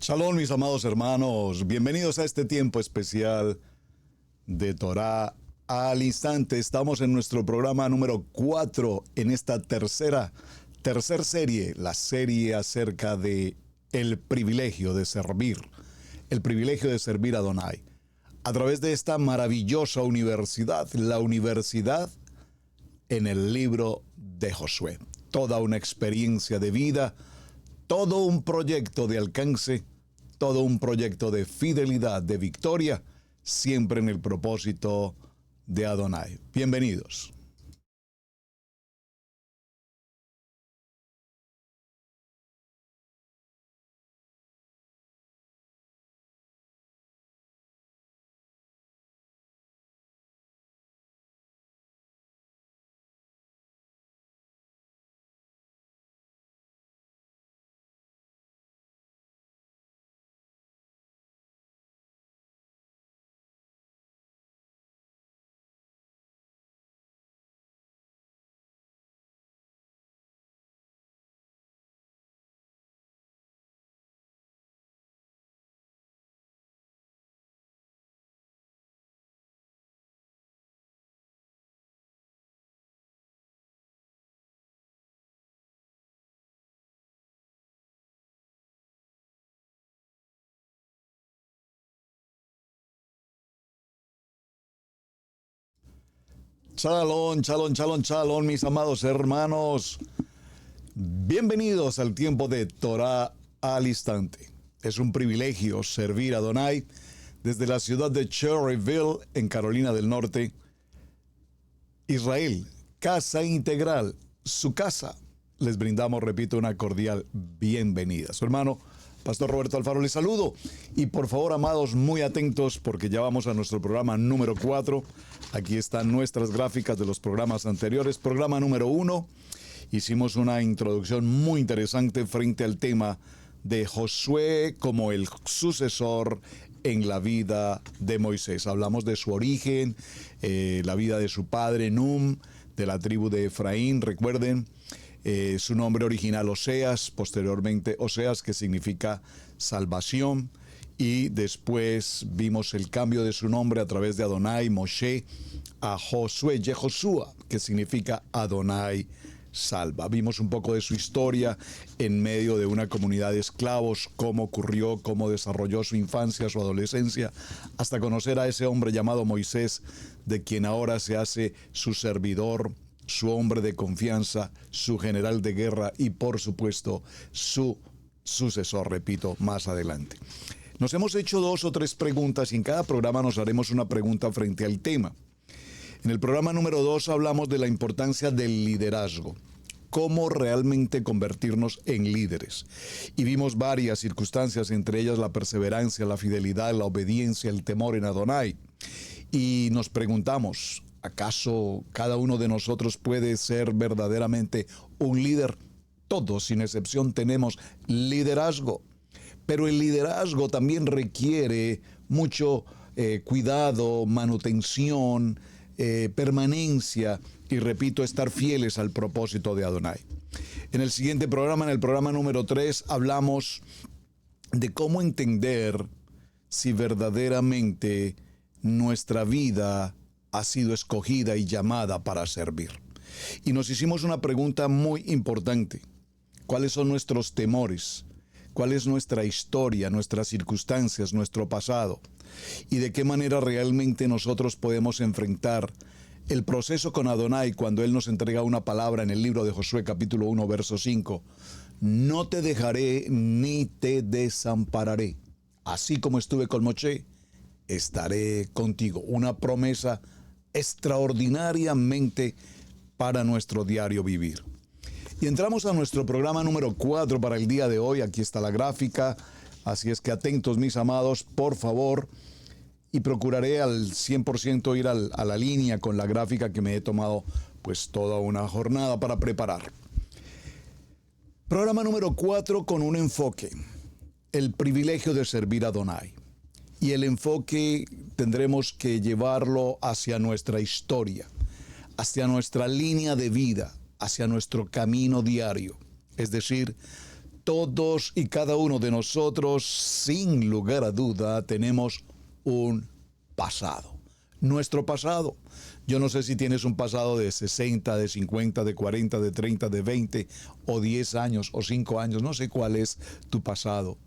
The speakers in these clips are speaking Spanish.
Shalom, mis amados hermanos. Bienvenidos a este tiempo especial de Torah al Instante. Estamos en nuestro programa número 4 en esta tercera serie, la serie acerca de el privilegio de servir a Adonai. A través de esta maravillosa universidad, la universidad en el libro de Josué. Toda una experiencia de vida, todo un proyecto de alcance, todo un proyecto de fidelidad, de victoria, siempre en el propósito de Adonai. Bienvenidos. Shalom, shalom, shalom, shalom, mis amados hermanos. Bienvenidos al tiempo de Torah al Instante. Es un privilegio servir a Adonai desde la ciudad de Cherryville, en Carolina del Norte, Israel. Casa Integral, su casa. Les brindamos, repito, una cordial bienvenida. Su hermano, Pastor Roberto Alfaro, les saludo. Y por favor, amados, muy atentos porque ya vamos a nuestro programa número 4. Aquí están nuestras gráficas de los programas anteriores. Programa número 1. Hicimos una introducción muy interesante frente al tema de Josué como el sucesor en la vida de Moisés. Hablamos de su origen, la vida de su padre Num, de la tribu de Efraín, recuerden. Su nombre original Oseas, posteriormente Oseas, que significa salvación, y después vimos el cambio de su nombre a través de Adonai, Moshe, a Josué, Yehoshua, que significa Adonai salva. Vimos un poco de su historia en medio de una comunidad de esclavos, cómo ocurrió, cómo desarrolló su infancia, su adolescencia, hasta conocer a ese hombre llamado Moisés, de quien ahora se hace su servidor, su hombre de confianza, su general de guerra y, por supuesto, su sucesor, repito, más adelante. Nos hemos hecho 2 o 3 preguntas y en cada programa nos haremos una pregunta frente al tema. En el programa número 2 hablamos de la importancia del liderazgo, cómo realmente convertirnos en líderes. Y vimos varias circunstancias, entre ellas la perseverancia, la fidelidad, la obediencia, el temor en Adonai. Y nos preguntamos, ¿acaso cada uno de nosotros puede ser verdaderamente un líder? Todos, sin excepción, tenemos liderazgo. Pero el liderazgo también requiere mucho cuidado, manutención, permanencia y, repito, estar fieles al propósito de Adonai. En el siguiente programa, en el programa número 3, hablamos de cómo entender si verdaderamente nuestra vida ha sido escogida y llamada para servir. Y nos hicimos una pregunta muy importante. ¿Cuáles son nuestros temores? ¿Cuál es nuestra historia, nuestras circunstancias, nuestro pasado? ¿Y de qué manera realmente nosotros podemos enfrentar el proceso con Adonai cuando Él nos entrega una palabra en el libro de Josué capítulo 1, verso 5? No te dejaré ni te desampararé. Así como estuve con Moshe, estaré contigo. Una promesa extraordinariamente para nuestro diario vivir. Y entramos a nuestro programa número 4 para el día de hoy. Aquí está la gráfica. Así es que atentos, mis amados, por favor. Y procuraré al 100% ir a la línea con la gráfica que me he tomado pues toda una jornada para preparar. Programa número 4 con un enfoque. El privilegio de servir a Adonai. Y el enfoque tendremos que llevarlo hacia nuestra historia, hacia nuestra línea de vida, hacia nuestro camino diario. Es decir, Todos y cada uno de nosotros, sin lugar a duda, tenemos un pasado. Nuestro pasado. Yo no sé si tienes un pasado de 60, de 50, de 40, de 30, de 20 o 10 años o 5 años. No sé cuál es tu pasado.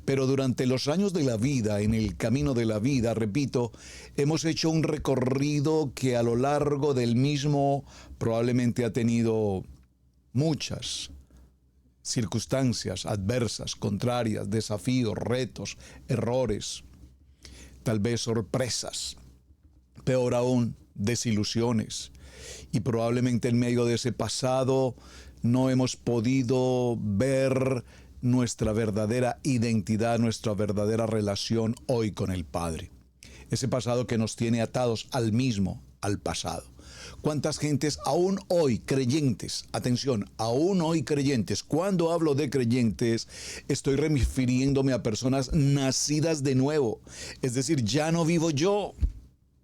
Pero durante los años de la vida, en el camino de la vida, repito, hemos hecho un recorrido que a lo largo del mismo probablemente ha tenido muchas circunstancias adversas, contrarias, desafíos, retos, errores, tal vez sorpresas, peor aún, desilusiones. Y probablemente en medio de ese pasado no hemos podido ver nuestra verdadera identidad, nuestra verdadera relación hoy con el Padre. Ese pasado que nos tiene atados al mismo, al pasado. ¿Cuántas gentes aún hoy creyentes, atención, aún hoy creyentes, cuando hablo de creyentes, estoy refiriéndome a personas nacidas de nuevo? Es decir, ya no vivo yo.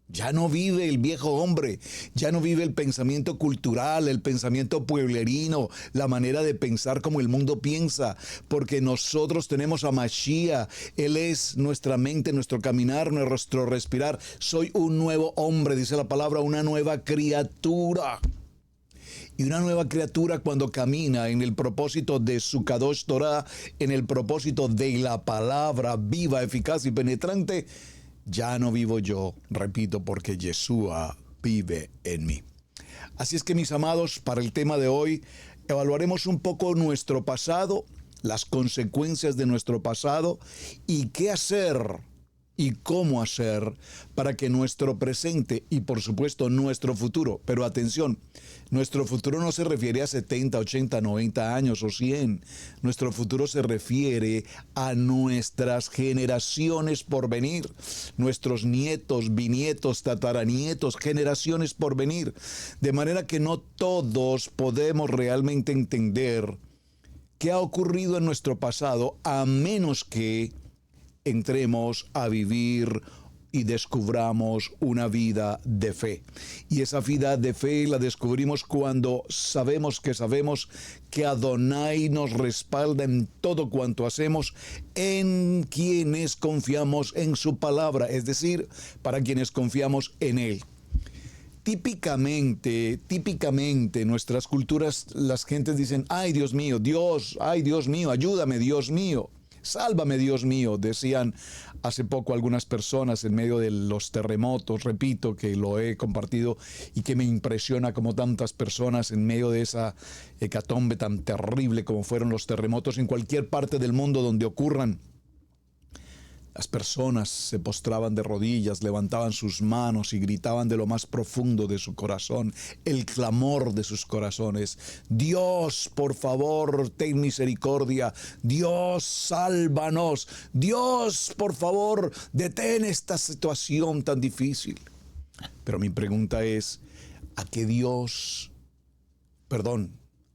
Ya no vive el viejo hombre, ya no vive el pensamiento cultural, el pensamiento pueblerino, la manera de pensar como el mundo piensa, porque nosotros tenemos a Mashiach, Él es nuestra mente, nuestro caminar, nuestro respirar. Soy un nuevo hombre, dice la palabra, una nueva criatura. Y una nueva criatura cuando camina en el propósito de su Kadosh Torah, en el propósito de la palabra viva, eficaz y penetrante, ya no vivo yo, repito, porque Yeshua vive en mí. Así es que, mis amados, para el tema de hoy, evaluaremos un poco nuestro pasado, las consecuencias de nuestro pasado y qué hacer y cómo hacer para que nuestro presente y, por supuesto, nuestro futuro, pero atención, nuestro futuro no se refiere a 70, 80, 90 años o 100. Nuestro futuro se refiere a nuestras generaciones por venir, nuestros nietos, bisnietos, tataranietos, generaciones por venir. De manera que no todos podemos realmente entender qué ha ocurrido en nuestro pasado a menos que entremos a vivir y descubramos una vida de fe. Y esa vida de fe la descubrimos cuando sabemos que Adonai nos respalda en todo cuanto hacemos, en quienes confiamos en su palabra, es decir, para quienes confiamos en Él. Típicamente, en nuestras culturas, las gentes dicen, ay Dios mío, ay Dios mío, ayúdame Dios mío. Sálvame, Dios mío, decían hace poco algunas personas en medio de los terremotos, repito que lo he compartido y que me impresiona como tantas personas en medio de esa hecatombe tan terrible como fueron los terremotos en cualquier parte del mundo donde ocurran. Las personas se postraban de rodillas, levantaban sus manos y gritaban de lo más profundo de su corazón, el clamor de sus corazones. Dios, por favor, ten misericordia. Dios, sálvanos. Dios, por favor, detén esta situación tan difícil. Pero mi pregunta es, ¿a qué Dios,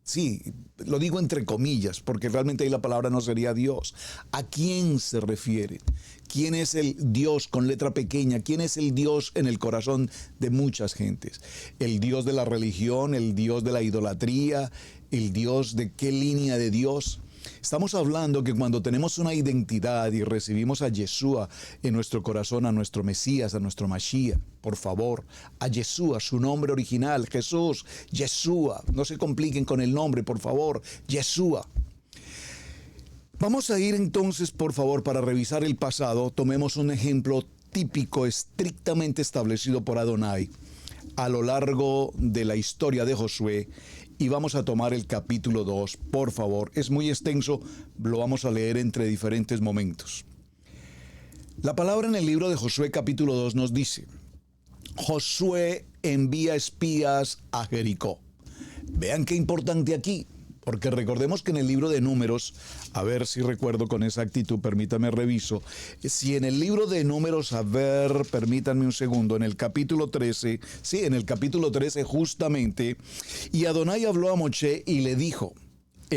sí, lo digo entre comillas, porque realmente ahí la palabra no sería Dios. ¿A quién se refiere? ¿Quién es el Dios con letra pequeña? ¿Quién es el Dios en el corazón de muchas gentes? ¿El Dios de la religión? ¿El Dios de la idolatría? ¿El Dios de qué línea de Dios? Estamos hablando que cuando tenemos una identidad y recibimos a Yeshua en nuestro corazón, a nuestro Mesías, a nuestro Mashiach, por favor, a Yeshua, su nombre original, Jesús, Yeshua, no se compliquen con el nombre, por favor, Yeshua. Vamos a ir entonces, por favor, para revisar el pasado, tomemos un ejemplo típico, estrictamente establecido por Adonai a lo largo de la historia de Josué. Y vamos a tomar el capítulo 2, por favor. Es muy extenso, lo vamos a leer entre diferentes momentos. La palabra en el libro de Josué capítulo 2 nos dice, Josué envía espías a Jericó. Vean qué importante aquí, porque recordemos que en el libro de Números, a ver si recuerdo con exactitud, permítame reviso, si en el libro de Números, permítanme un segundo, en el capítulo 13, justamente, y Adonai habló a Moshe y le dijo,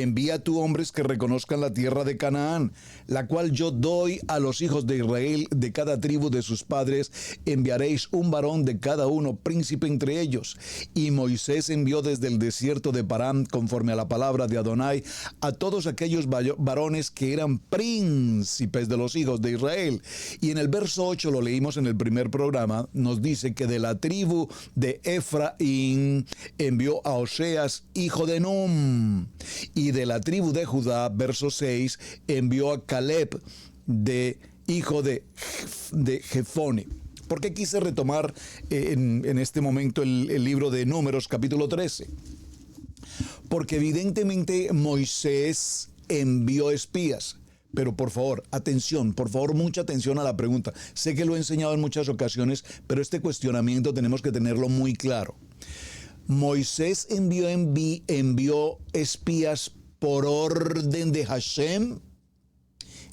envía tú hombres que reconozcan la tierra de Canaán, la cual yo doy a los hijos de Israel, de cada tribu de sus padres, enviaréis un varón de cada uno, príncipe entre ellos. Y Moisés envió desde el desierto de Parán, conforme a la palabra de Adonai, a todos aquellos varones que eran príncipes de los hijos de Israel. Y en el verso 8, lo leímos en el primer programa, nos dice que de la tribu de Efraín envió a Oseas, hijo de Num. Y de la tribu de Judá, verso 6, envió a Caleb, hijo de Jefone. ¿Por qué quise retomar en este momento el libro de Números, capítulo 13? Porque evidentemente Moisés envió espías. Pero por favor, atención, por favor, mucha atención a la pregunta. Sé que lo he enseñado en muchas ocasiones, pero este cuestionamiento tenemos que tenerlo muy claro. ¿Moisés envió espías por orden de Hashem?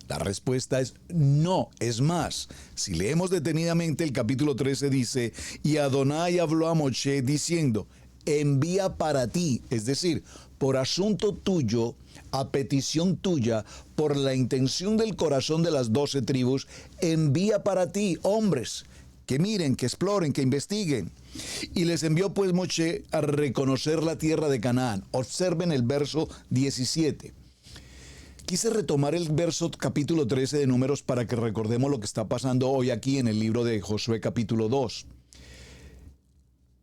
La respuesta es no. Es más, si leemos detenidamente el capítulo 13 dice, y Adonai habló a Moshe diciendo, envía para ti, es decir, por asunto tuyo, a petición tuya, por la intención del corazón de las 12 tribus, envía para ti hombres que miren, que exploren, que investiguen. Y les envió pues Moshe a reconocer la tierra de Canaán. Observen el verso 17. Quise retomar el verso capítulo 13 de Números para que recordemos lo que está pasando hoy aquí en el libro de Josué capítulo 2.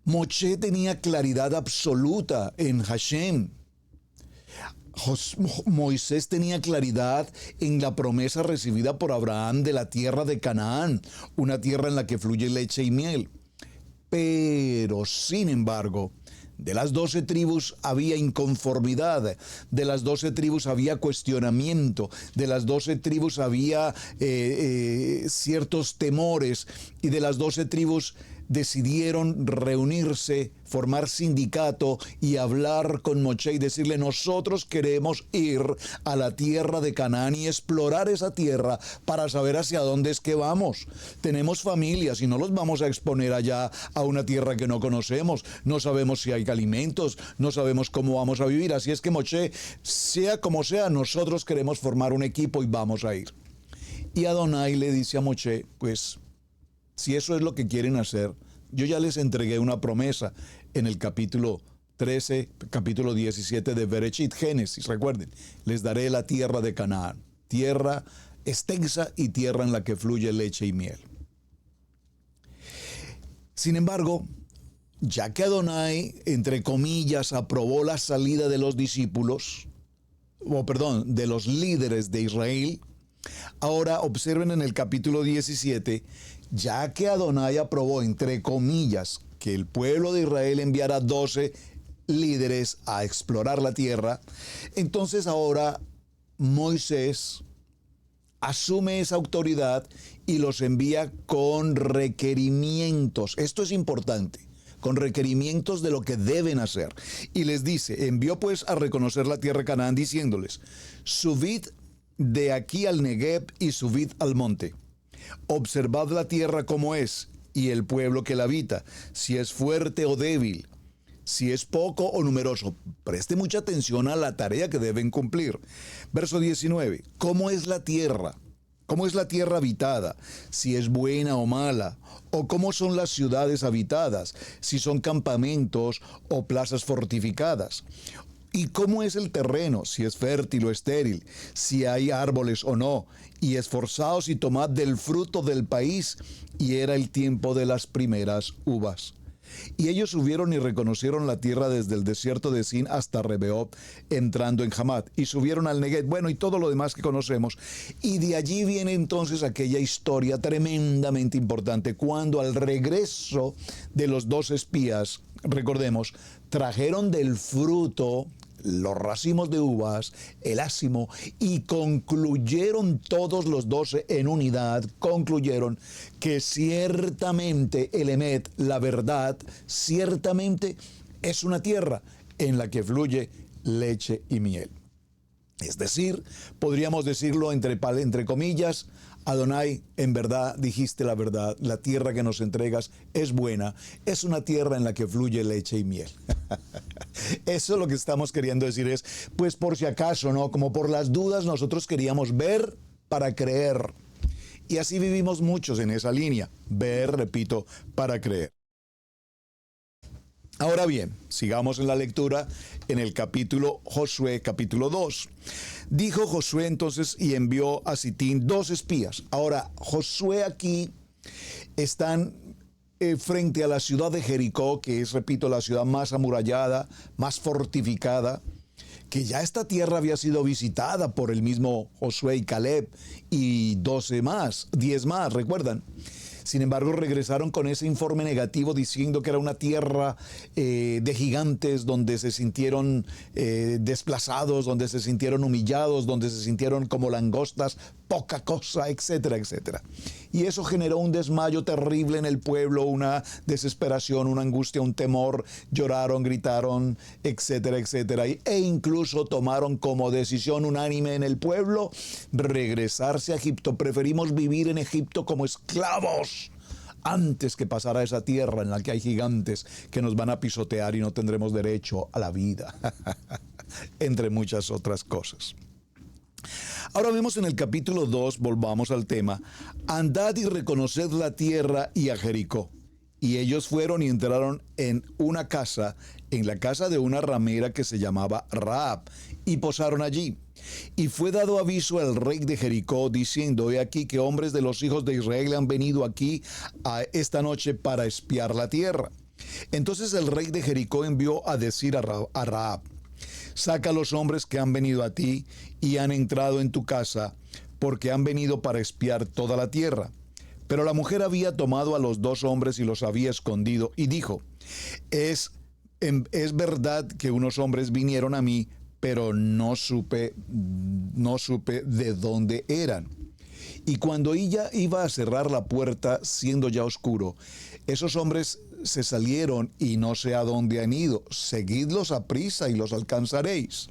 Moshe tenía claridad absoluta en Hashem. Moisés tenía claridad en la promesa recibida por Abraham de la tierra de Canaán, una tierra en la que fluye leche y miel. Pero, sin embargo, de las 12 tribus había inconformidad, de las 12 tribus había cuestionamiento, de las 12 tribus había ciertos temores, y de las 12 tribus decidieron reunirse, formar sindicato y hablar con Moshe y decirle, nosotros queremos ir a la tierra de Canaán y explorar esa tierra para saber hacia dónde es que vamos. Tenemos familias y no los vamos a exponer allá a una tierra que no conocemos. No sabemos si hay alimentos, no sabemos cómo vamos a vivir. Así es que Moshe, sea como sea, nosotros queremos formar un equipo y vamos a ir. Y Adonai le dice a Moshe, pues, si eso es lo que quieren hacer, yo ya les entregué una promesa en el capítulo 13, capítulo 17 de Bereshit, Génesis, recuerden, les daré la tierra de Canaán, tierra extensa y tierra en la que fluye leche y miel. Sin embargo, ya que Adonai, entre comillas, aprobó la salida de los discípulos, de los líderes de Israel, ahora observen en el capítulo 17, ya que Adonai aprobó, entre comillas, que el pueblo de Israel enviara 12 líderes a explorar la tierra, entonces ahora Moisés asume esa autoridad y los envía con requerimientos. Esto es importante, con requerimientos de lo que deben hacer. Y les dice, envió pues a reconocer la tierra de Canaán, diciéndoles, subid de aquí al Negev y subid al monte. Observad la tierra como es, y el pueblo que la habita, si es fuerte o débil, si es poco o numeroso. Preste mucha atención a la tarea que deben cumplir. Verso 19. ¿Cómo es la tierra? ¿Cómo es la tierra habitada? Si es buena o mala. O cómo son las ciudades habitadas, si son campamentos o plazas fortificadas. ¿Y cómo es el terreno? Si es fértil o estéril, si hay árboles o no. Y esforzaos y tomad del fruto del país. Y era el tiempo de las primeras uvas. Y ellos subieron y reconocieron la tierra desde el desierto de Sin hasta Rebeob, entrando en Hamat. Y subieron al Negev, bueno, y todo lo demás que conocemos. Y de allí viene entonces aquella historia tremendamente importante, cuando al regreso de los 2 espías, recordemos, trajeron del fruto los racimos de uvas, el ácimo, y concluyeron todos los 12 en unidad, concluyeron que ciertamente el Emet, la verdad, ciertamente es una tierra en la que fluye leche y miel. Es decir, podríamos decirlo entre comillas, Adonai, en verdad dijiste la verdad, la tierra que nos entregas es buena, es una tierra en la que fluye leche y miel. Eso lo que estamos queriendo decir es, pues por si acaso, ¿no? Como por las dudas nosotros queríamos ver para creer. Y así vivimos muchos en esa línea, ver, repito, para creer. Ahora bien, sigamos en la lectura en el capítulo Josué, capítulo 2. Dijo Josué entonces y envió a Sitín 2 espías. Ahora, Josué aquí están frente a la ciudad de Jericó, que es, repito, la ciudad más amurallada, más fortificada, que ya esta tierra había sido visitada por el mismo Josué y Caleb y 10 más, ¿recuerdan? Sin embargo, regresaron con ese informe negativo diciendo que era una tierra de gigantes donde se sintieron desplazados, donde se sintieron humillados, donde se sintieron como langostas, poca cosa, etcétera, etcétera. Y eso generó un desmayo terrible en el pueblo, una desesperación, una angustia, un temor. Lloraron, gritaron, etcétera, etcétera. E incluso tomaron como decisión unánime en el pueblo regresarse a Egipto. Preferimos vivir en Egipto como esclavos antes que pasar a esa tierra en la que hay gigantes que nos van a pisotear y no tendremos derecho a la vida, entre muchas otras cosas. Ahora vemos en el capítulo 2, volvamos al tema, andad y reconoced la tierra y a Jericó. Y ellos fueron y entraron en una casa, en la casa de una ramera que se llamaba Rahab, y posaron allí. Y fue dado aviso al rey de Jericó, diciendo, he aquí que hombres de los hijos de Israel han venido aquí esta noche para espiar la tierra. Entonces el rey de Jericó envió a decir a Rahab, saca a los hombres que han venido a ti y han entrado en tu casa, porque han venido para espiar toda la tierra. Pero la mujer había tomado a los 2 hombres y los había escondido, y dijo, es verdad que unos hombres vinieron a mí, pero no supe de dónde eran. Y cuando ella iba a cerrar la puerta, siendo ya oscuro, esos hombres se salieron y no sé a dónde han ido. Seguidlos a prisa y los alcanzaréis.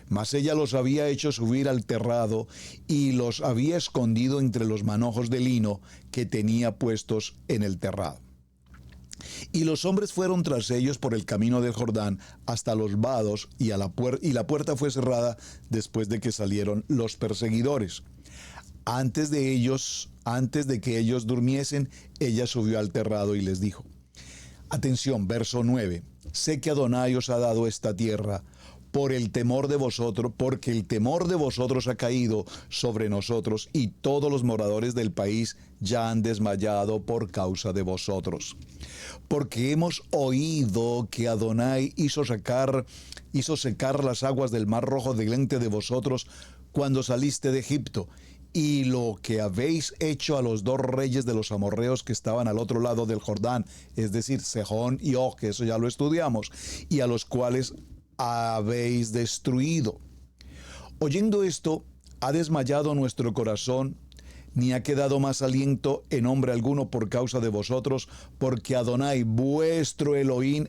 Mas ella los había hecho subir al terrado y los había escondido entre los manojos de lino que tenía puestos en el terrado. Y los hombres fueron tras ellos por el camino del Jordán hasta los vados y la puerta fue cerrada después de que salieron los perseguidores. Antes de que ellos durmiesen, ella subió al terrado y les dijo, atención, verso 9, sé que Adonai os ha dado esta tierra porque el temor de vosotros ha caído sobre nosotros y todos los moradores del país ya han desmayado por causa de vosotros. Porque hemos oído que Adonai hizo secar las aguas del Mar Rojo delante de vosotros cuando saliste de Egipto, y lo que habéis hecho a los 2 reyes de los amorreos que estaban al otro lado del Jordán, es decir, Sejón y Og, que eso ya lo estudiamos, y a los cuales habéis destruido. Oyendo esto, ha desmayado nuestro corazón, ni ha quedado más aliento en hombre alguno por causa de vosotros, porque Adonai, vuestro Elohim,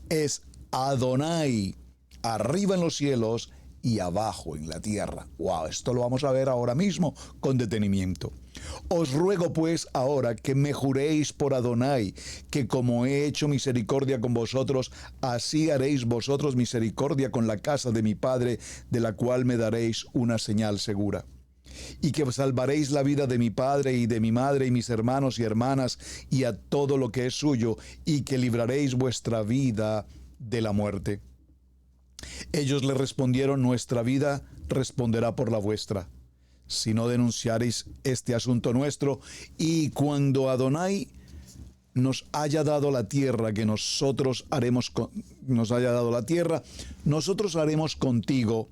es Adonai, arriba en los cielos y abajo en la tierra. Wow, esto lo vamos a ver ahora mismo con detenimiento. Os ruego pues ahora que me juréis por Adonai, que como he hecho misericordia con vosotros, así haréis vosotros misericordia con la casa de mi padre, de la cual me daréis una señal segura. Y que salvaréis la vida de mi padre y de mi madre y mis hermanos y hermanas y a todo lo que es suyo, y que libraréis vuestra vida de la muerte. Ellos le respondieron, nuestra vida responderá por la vuestra, si no denunciareis este asunto nuestro, y cuando Adonai nos haya dado la tierra que nosotros haremos contigo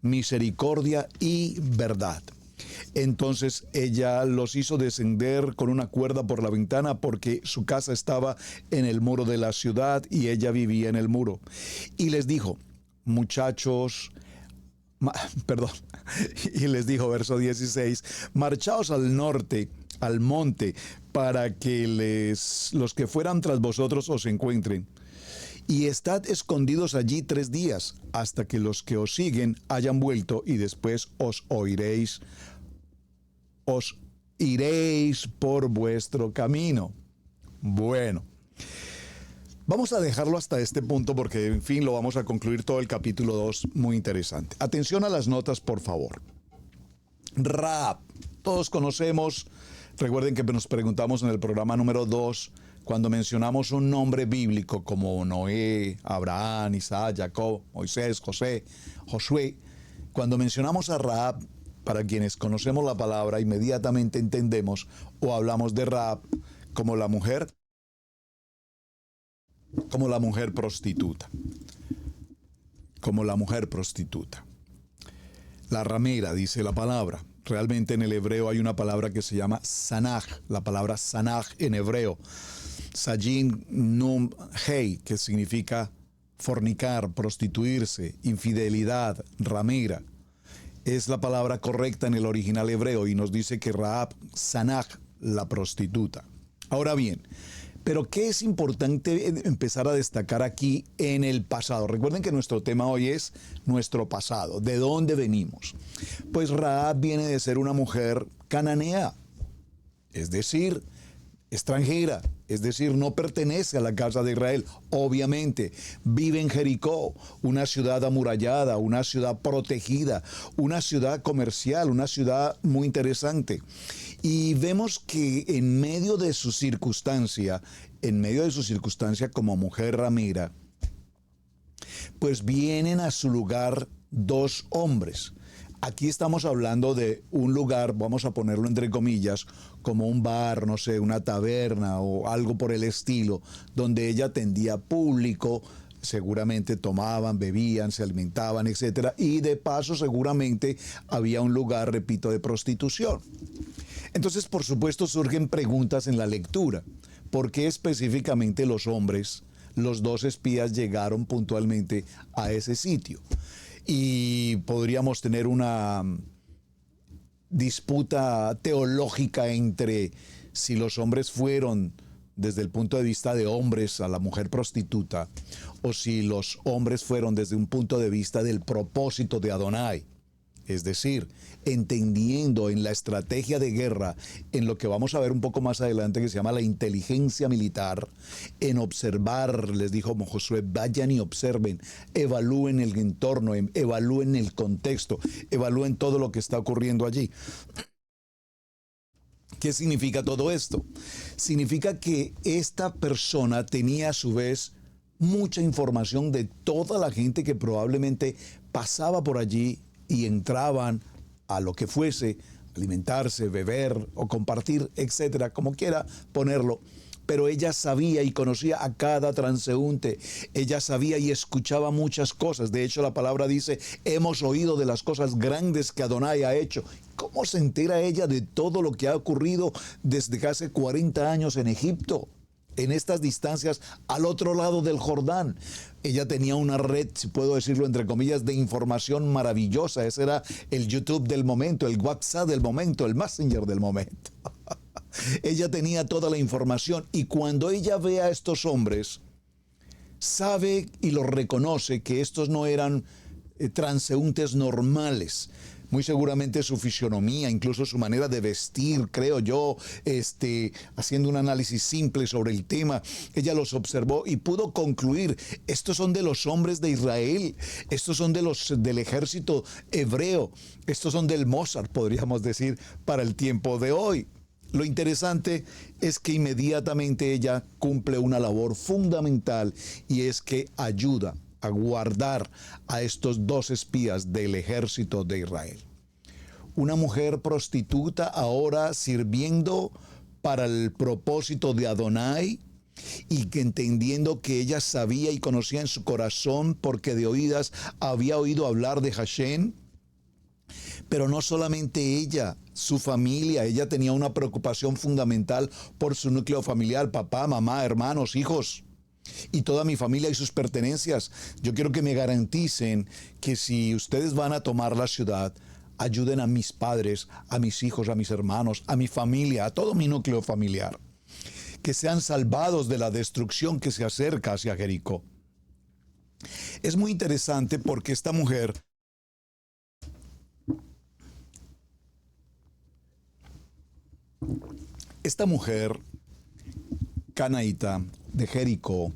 misericordia y verdad. Entonces ella los hizo descender con una cuerda por la ventana, porque su casa estaba en el muro de la ciudad y ella vivía en el muro. Y les dijo, y les dijo, verso 16, marchaos al norte, al monte, para que los que fueran tras vosotros os encuentren. y estad escondidos allí 3 días, hasta que los que os siguen hayan vuelto, y después os iréis por vuestro camino. Bueno, vamos a dejarlo hasta este punto porque, en fin, lo vamos a concluir todo el capítulo 2, muy interesante. Atención a las notas, por favor. Rahab, todos conocemos, recuerden que nos preguntamos en el programa número 2, cuando mencionamos un nombre bíblico como Noé, Abraham, Isaac, Jacob, Moisés, José, Josué, cuando mencionamos a Rahab, para quienes conocemos la palabra, inmediatamente entendemos o hablamos de Rahab como la mujer prostituta. Como la mujer prostituta. La ramera, dice la palabra. Realmente en el hebreo hay una palabra que se llama sanaj, la palabra sanaj en hebreo. Sajin num hei, que significa fornicar, prostituirse, infidelidad, ramera. Es la palabra correcta en el original hebreo y nos dice que Rahab, sanaj, la prostituta. Ahora bien, pero ¿qué es importante empezar a destacar aquí en el pasado? Recuerden que nuestro tema hoy es nuestro pasado. ¿De dónde venimos? Pues Rahab viene de ser una mujer cananea, es decir, extranjera, es decir, no pertenece a la casa de Israel. Obviamente, vive en Jericó, una ciudad amurallada, una ciudad protegida, una ciudad comercial, una ciudad muy interesante. Y vemos que en medio de su circunstancia como mujer ramera, pues vienen a su lugar 2 hombres. Aquí estamos hablando de un lugar, vamos a ponerlo entre comillas, como un bar, no sé, una taberna o algo por el estilo, donde ella atendía público, seguramente tomaban, bebían, se alimentaban, etc. Y de paso seguramente había un lugar, repito, de prostitución. Entonces, por supuesto, surgen preguntas en la lectura. ¿Por qué específicamente los hombres, los 2 espías, llegaron puntualmente a ese sitio? Y podríamos tener una disputa teológica entre si los hombres fueron desde el punto de vista de hombres a la mujer prostituta o si los hombres fueron desde un punto de vista del propósito de Adonai. Es decir, entendiendo en la estrategia de guerra, en lo que vamos a ver un poco más adelante que se llama la inteligencia militar, en observar, les dijo Josué, vayan y observen, evalúen el entorno, evalúen el contexto, evalúen todo lo que está ocurriendo allí. ¿Qué significa todo esto? Significa que esta persona tenía a su vez mucha información de toda la gente que probablemente pasaba por allí y entraban a lo que fuese, alimentarse, beber o compartir, etcétera, como quiera ponerlo. Pero ella sabía y conocía a cada transeúnte. Ella sabía y escuchaba muchas cosas. De hecho, la palabra dice, hemos oído de las cosas grandes que Adonai ha hecho. ¿Cómo se entera ella de todo lo que ha ocurrido desde hace 40 años en Egipto? En estas distancias al otro lado del Jordán. Ella tenía una red, si puedo decirlo entre comillas, de información maravillosa. Ese era el YouTube del momento, el WhatsApp del momento, el Messenger del momento. Ella tenía toda la información y cuando ella ve a estos hombres, sabe y los reconoce que estos no eran transeúntes normales. Muy seguramente su fisionomía, incluso su manera de vestir, creo yo, haciendo un análisis simple sobre el tema, ella los observó y pudo concluir, estos son de los hombres de Israel, estos son del ejército hebreo, estos son del Mossad, podríamos decir, para el tiempo de hoy. Lo interesante es que inmediatamente ella cumple una labor fundamental y es que ayuda a guardar a estos 2 espías del ejército de Israel. Una mujer prostituta ahora sirviendo para el propósito de Adonai y que entendiendo que ella sabía y conocía en su corazón porque de oídas había oído hablar de Hashem. Pero no solamente ella, su familia, ella tenía una preocupación fundamental por su núcleo familiar, papá, mamá, hermanos, hijos. Y toda mi familia y sus pertenencias. Yo quiero que me garanticen que si ustedes van a tomar la ciudad, ayuden a mis padres, a mis hijos, a mis hermanos, a mi familia, a todo mi núcleo familiar. Que sean salvados de la destrucción que se acerca hacia Jericó. Es muy interesante porque esta mujer canaíta de Jericó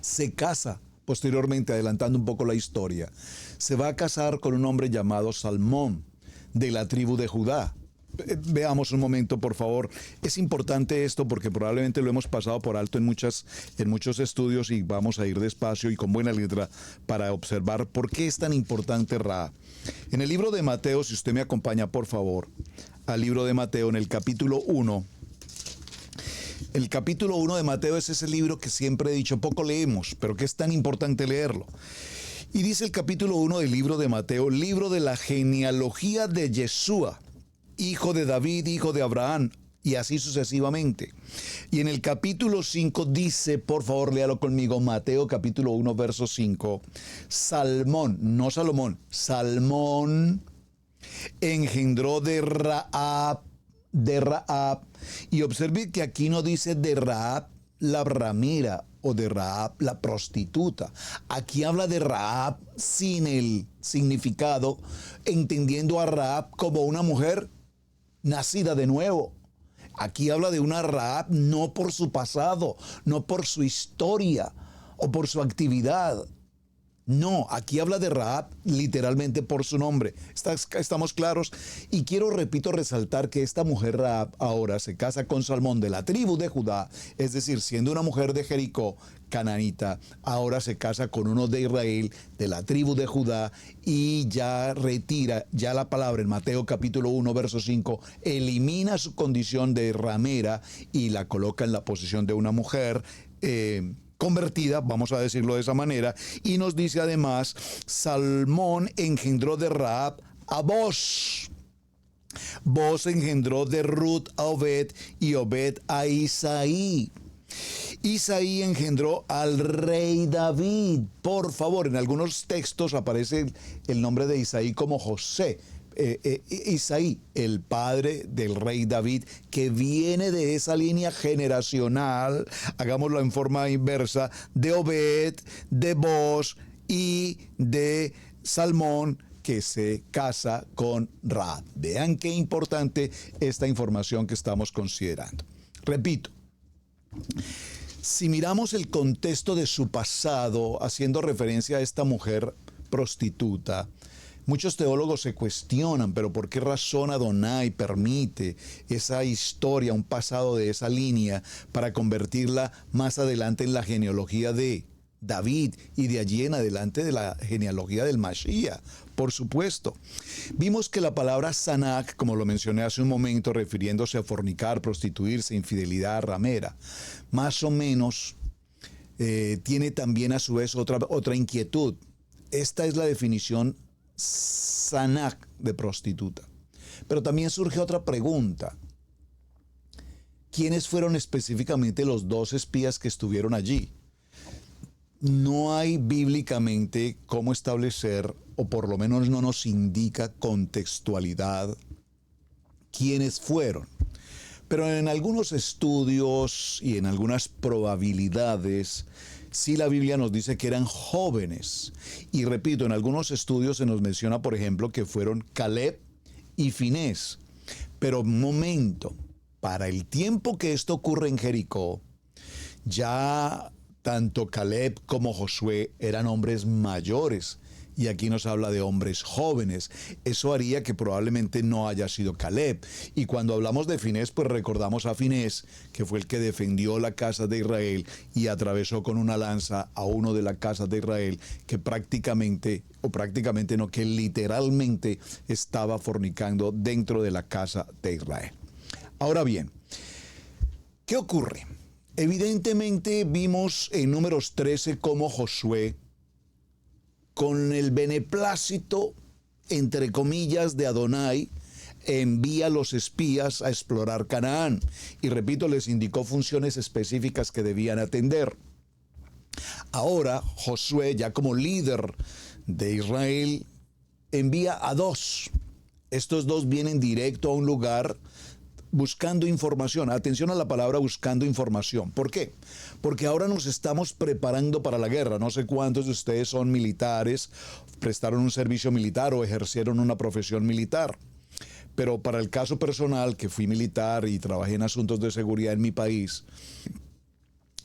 se casa posteriormente, adelantando un poco la historia. Se va a casar con un hombre llamado Salmón, de la tribu de Judá. Veamos un momento, por favor. Es importante esto porque probablemente lo hemos pasado por alto en muchos estudios y vamos a ir despacio y con buena letra para observar por qué es tan importante Ra. En el libro de Mateo, si usted me acompaña, por favor, al libro de Mateo, en el capítulo 1. El capítulo 1 de Mateo es ese libro que siempre he dicho, poco leemos, pero que es tan importante leerlo. Y dice el capítulo 1 del libro de Mateo, libro de la genealogía de Yeshua, hijo de David, hijo de Abraham, y así sucesivamente. Y en el capítulo 5 dice, por favor, léalo conmigo, Mateo capítulo 1, verso 5, Salmón, no Salomón, Salmón engendró de Rahab, y observe que aquí no dice de Rahab la ramera o de Rahab la prostituta. Aquí habla de Rahab sin el significado, entendiendo a Rahab como una mujer nacida de nuevo. Aquí habla de una Rahab no por su pasado, no por su historia o por su actividad. No, aquí habla de Rahab literalmente por su nombre. ¿Estamos claros? Y quiero, repito, resaltar que esta mujer Rahab ahora se casa con Salmón de la tribu de Judá, es decir, siendo una mujer de Jericó, cananita, ahora se casa con uno de Israel, de la tribu de Judá, y ya retira, ya la palabra en Mateo capítulo 1, verso 5, elimina su condición de ramera y la coloca en la posición de una mujer convertida, vamos a decirlo de esa manera, y nos dice además, Salmón engendró de Rahab a Boz. Boz engendró de Ruth a Obed y Obed a Isaí. Isaí engendró al rey David. Por favor, en algunos textos aparece el nombre de Isaí como José. Isaí, el padre del rey David, que viene de esa línea generacional, hagámoslo en forma inversa, de Obed, de Boz y de Salmón, que se casa con Rahab. Vean qué importante esta información que estamos considerando. Repito, si miramos el contexto de su pasado, haciendo referencia a esta mujer prostituta, muchos teólogos se cuestionan, pero ¿por qué razón Adonai permite esa historia, un pasado de esa línea, para convertirla más adelante en la genealogía de David y de allí en adelante de la genealogía del Mashiach? Por supuesto. Vimos que la palabra Sanak, como lo mencioné hace un momento, refiriéndose a fornicar, prostituirse, infidelidad, ramera, más o menos tiene también a su vez otra inquietud. Esta es la definición Sanak de prostituta. Pero también surge otra pregunta. ¿Quiénes fueron específicamente los 2 espías que estuvieron allí? No hay bíblicamente cómo establecer, o por lo menos no nos indica contextualidad, quiénes fueron. Pero en algunos estudios y en algunas probabilidades, sí la Biblia nos dice que eran jóvenes. Y repito, en algunos estudios se nos menciona, por ejemplo, que fueron Caleb y Finés. Pero un momento, para el tiempo que esto ocurre en Jericó, ya tanto Caleb como Josué eran hombres mayores. Y aquí nos habla de hombres jóvenes. Eso haría que probablemente no haya sido Caleb. Y cuando hablamos de Finés, pues recordamos a Finés, que fue el que defendió la casa de Israel y atravesó con una lanza a uno de la casa de Israel, que prácticamente no, que literalmente estaba fornicando dentro de la casa de Israel. Ahora bien, ¿qué ocurre? Evidentemente vimos en Números 13 cómo Josué, con el beneplácito, entre comillas, de Adonai, envía a los espías a explorar Canaán. Y repito, les indicó funciones específicas que debían atender. Ahora, Josué, ya como líder de Israel, envía a 2. Estos 2 vienen directo a un lugar buscando información. Atención a la palabra buscando información. ¿Por qué? Porque ahora nos estamos preparando para la guerra. No sé cuántos de ustedes son militares, prestaron un servicio militar o ejercieron una profesión militar. Pero para el caso personal, que fui militar y trabajé en asuntos de seguridad en mi país,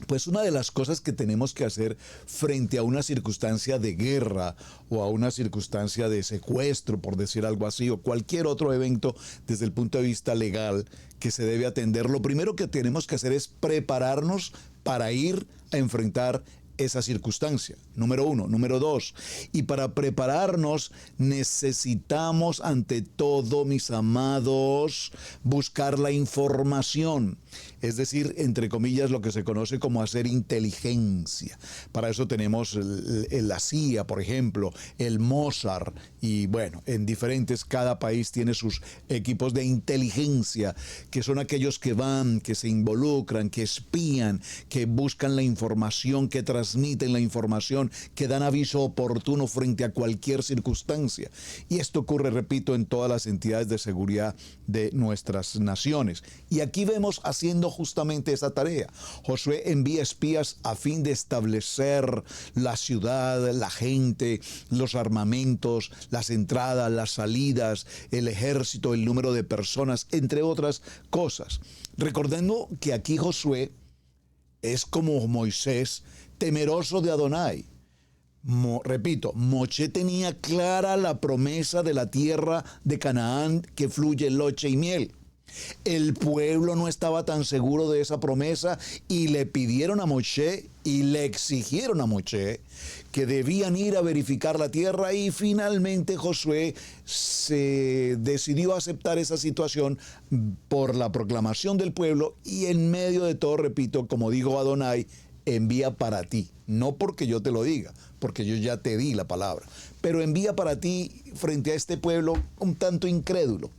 pues una de las cosas que tenemos que hacer frente a una circunstancia de guerra o a una circunstancia de secuestro, por decir algo así, o cualquier otro evento desde el punto de vista legal que se debe atender, lo primero que tenemos que hacer es prepararnos para ir a enfrentar esa circunstancia, número uno. Número dos, y para prepararnos necesitamos ante todo, mis amados, buscar la información. Es decir, entre comillas, lo que se conoce como hacer inteligencia. Para eso tenemos la CIA, por ejemplo, el Mossad, y bueno, en diferentes, cada país tiene sus equipos de inteligencia, que son aquellos que van, que se involucran, que espían, que buscan la información, que transmiten la información, que dan aviso oportuno frente a cualquier circunstancia. Y esto ocurre, repito, en todas las entidades de seguridad de nuestras naciones. Y aquí vemos haciendo justamente esa tarea. Josué envía espías a fin de establecer la ciudad, la gente, los armamentos, las entradas, las salidas, el ejército, el número de personas, entre otras cosas. Recordando que aquí Josué es como Moisés, temeroso de Adonai. Repito, Moshe tenía clara la promesa de la tierra de Canaán que fluye leche y miel. El pueblo no estaba tan seguro de esa promesa y le pidieron a Moshe y le exigieron a Moshe que debían ir a verificar la tierra, y finalmente Josué se decidió a aceptar esa situación por la proclamación del pueblo, y en medio de todo, repito, como dijo Adonai, envía para ti, no porque yo te lo diga, porque yo ya te di la palabra, pero envía para ti frente a este pueblo un tanto incrédulo.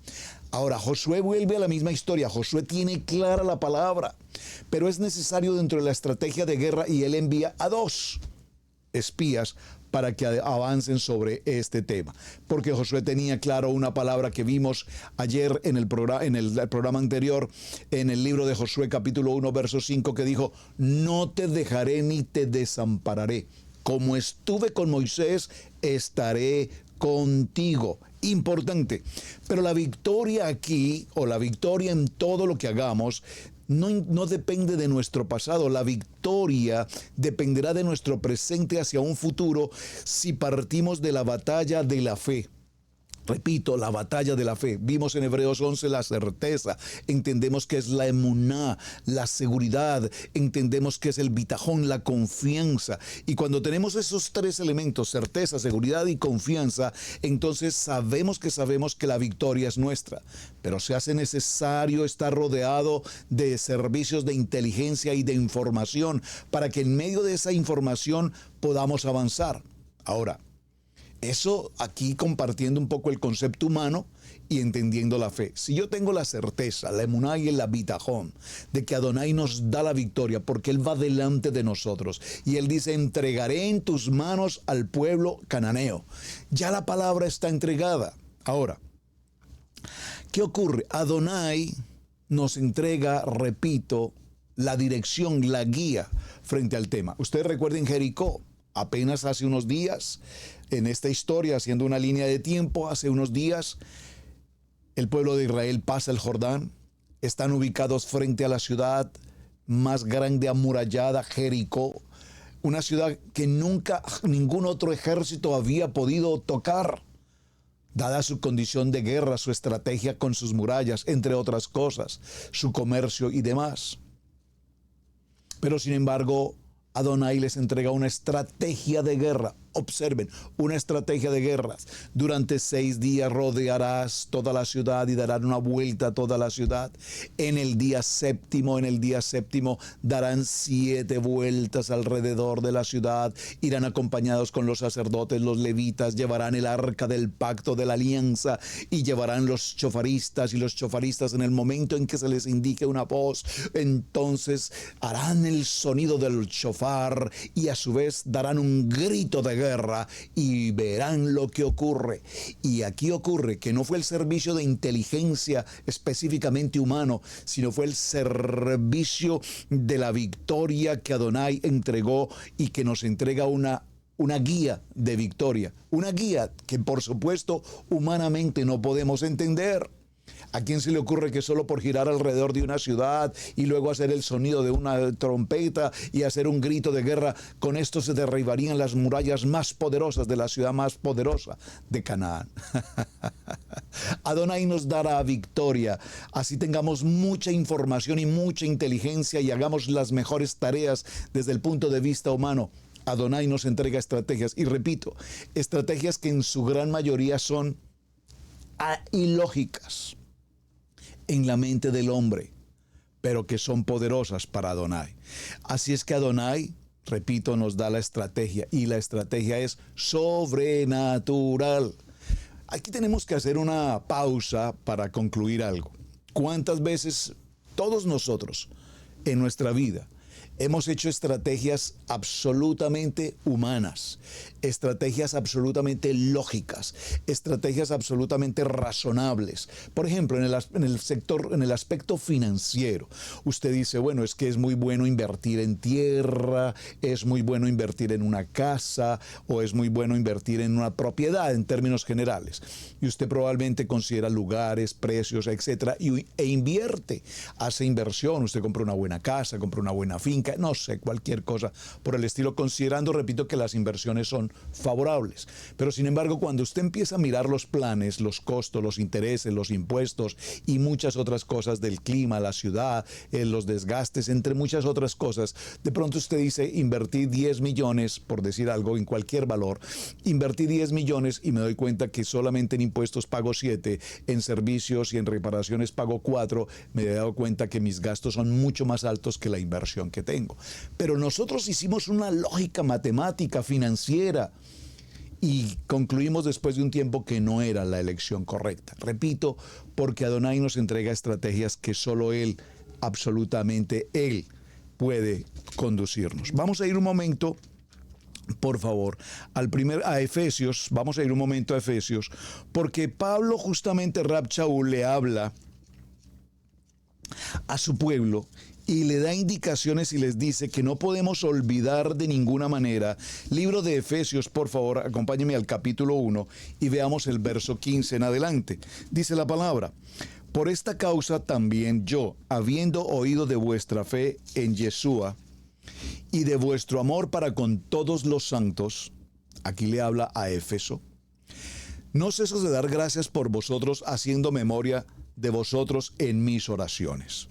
Ahora, Josué vuelve a la misma historia. Josué tiene clara la palabra, pero es necesario dentro de la estrategia de guerra, y él envía a 2 espías para que avancen sobre este tema. Porque Josué tenía claro una palabra que vimos ayer en el programa anterior, en el libro de Josué capítulo 1, verso 5, que dijo: no te dejaré ni te desampararé. Como estuve con Moisés, estaré contigo. Importante. Pero la victoria aquí, o la victoria en todo lo que hagamos, no depende de nuestro pasado. La victoria dependerá de nuestro presente hacia un futuro si partimos de la batalla de la fe. Repito, la batalla de la fe. Vimos en Hebreos 11 la certeza. Entendemos que es la emuná, la seguridad. Entendemos que es el bitajón, la confianza. Y cuando tenemos esos 3 elementos, certeza, seguridad y confianza, entonces sabemos que la victoria es nuestra. Pero se hace necesario estar rodeado de servicios de inteligencia y de información para que en medio de esa información podamos avanzar. Ahora, eso aquí compartiendo un poco el concepto humano y entendiendo la fe. Si yo tengo la certeza, la emuná y el bitajón de que Adonai nos da la victoria porque Él va delante de nosotros, y Él dice: entregaré en tus manos al pueblo cananeo. Ya la palabra está entregada. Ahora, ¿qué ocurre? Adonai nos entrega, repito, la dirección, la guía frente al tema. Ustedes recuerden Jericó. Apenas hace unos días, en esta historia, haciendo una línea de tiempo, hace unos días, el pueblo de Israel pasa el Jordán, están ubicados frente a la ciudad más grande amurallada, Jericó, una ciudad que nunca ningún otro ejército había podido tocar, dada su condición de guerra, su estrategia con sus murallas, entre otras cosas, su comercio y demás. Pero sin embargo, Adonai les entrega una estrategia de guerra. Observen, una estrategia de guerras. Durante 6 días rodearás toda la ciudad y darán una vuelta a toda la ciudad. En el día séptimo darán 7 vueltas alrededor de la ciudad. Irán acompañados con los sacerdotes, los levitas, llevarán el arca del pacto de la alianza y llevarán los chofaristas, y los chofaristas, en el momento en que se les indique una voz, entonces harán el sonido del chofar y a su vez darán un grito de guerra guerra y verán lo que ocurre. Y aquí ocurre que no fue el servicio de inteligencia específicamente humano, sino fue el servicio de la victoria que Adonai entregó y que nos entrega una guía de victoria, una guía que por supuesto humanamente no podemos entender. ¿A quién se le ocurre que solo por girar alrededor de una ciudad y luego hacer el sonido de una trompeta y hacer un grito de guerra, con esto se derribarían las murallas más poderosas de la ciudad más poderosa de Canaán? Adonai nos dará victoria, así tengamos mucha información y mucha inteligencia y hagamos las mejores tareas desde el punto de vista humano. Adonai nos entrega estrategias, y repito, estrategias que en su gran mayoría son ilógicas en la mente del hombre, pero que son poderosas para Adonai. Así es que Adonai, repito, nos da la estrategia, y la estrategia es sobrenatural. Aquí tenemos que hacer una pausa para concluir algo. ¿Cuántas veces todos nosotros en nuestra vida hemos hecho estrategias absolutamente humanas, estrategias absolutamente lógicas, estrategias absolutamente razonables? Por ejemplo, en el aspecto financiero, usted dice, bueno, es que es muy bueno invertir en tierra, es muy bueno invertir en una casa, o es muy bueno invertir en una propiedad en términos generales. Y usted probablemente considera lugares, precios, etcétera, e invierte, hace inversión. Usted compra una buena casa, compra una buena finca, no sé, cualquier cosa por el estilo, considerando, repito, que las inversiones son favorables. Pero sin embargo, cuando usted empieza a mirar los planes, los costos, los intereses, los impuestos y muchas otras cosas del clima, la ciudad, los desgastes, entre muchas otras cosas, de pronto usted dice, invertí 10 millones, por decir algo, en cualquier valor, invertí 10 millones y me doy cuenta que solamente en impuestos pago 7, en servicios y en reparaciones pago 4, me he dado cuenta que mis gastos son mucho más altos que la inversión que tengo. Pero nosotros hicimos una lógica matemática financiera y concluimos después de un tiempo que no era la elección correcta. Repito, porque Adonai nos entrega estrategias que solo Él, absolutamente Él, puede conducirnos. Vamos a ir un momento, por favor, a Efesios. Vamos a ir un momento a Efesios, porque Pablo, justamente, Rab Shaul le habla a su pueblo y le da indicaciones y les dice que no podemos olvidar de ninguna manera. Libro de Efesios, por favor, acompáñenme al capítulo 1 y veamos el verso 15 en adelante. Dice la palabra: por esta causa también yo, habiendo oído de vuestra fe en Yeshua y de vuestro amor para con todos los santos, aquí le habla a Éfeso, no ceso de dar gracias por vosotros, haciendo memoria de vosotros en mis oraciones,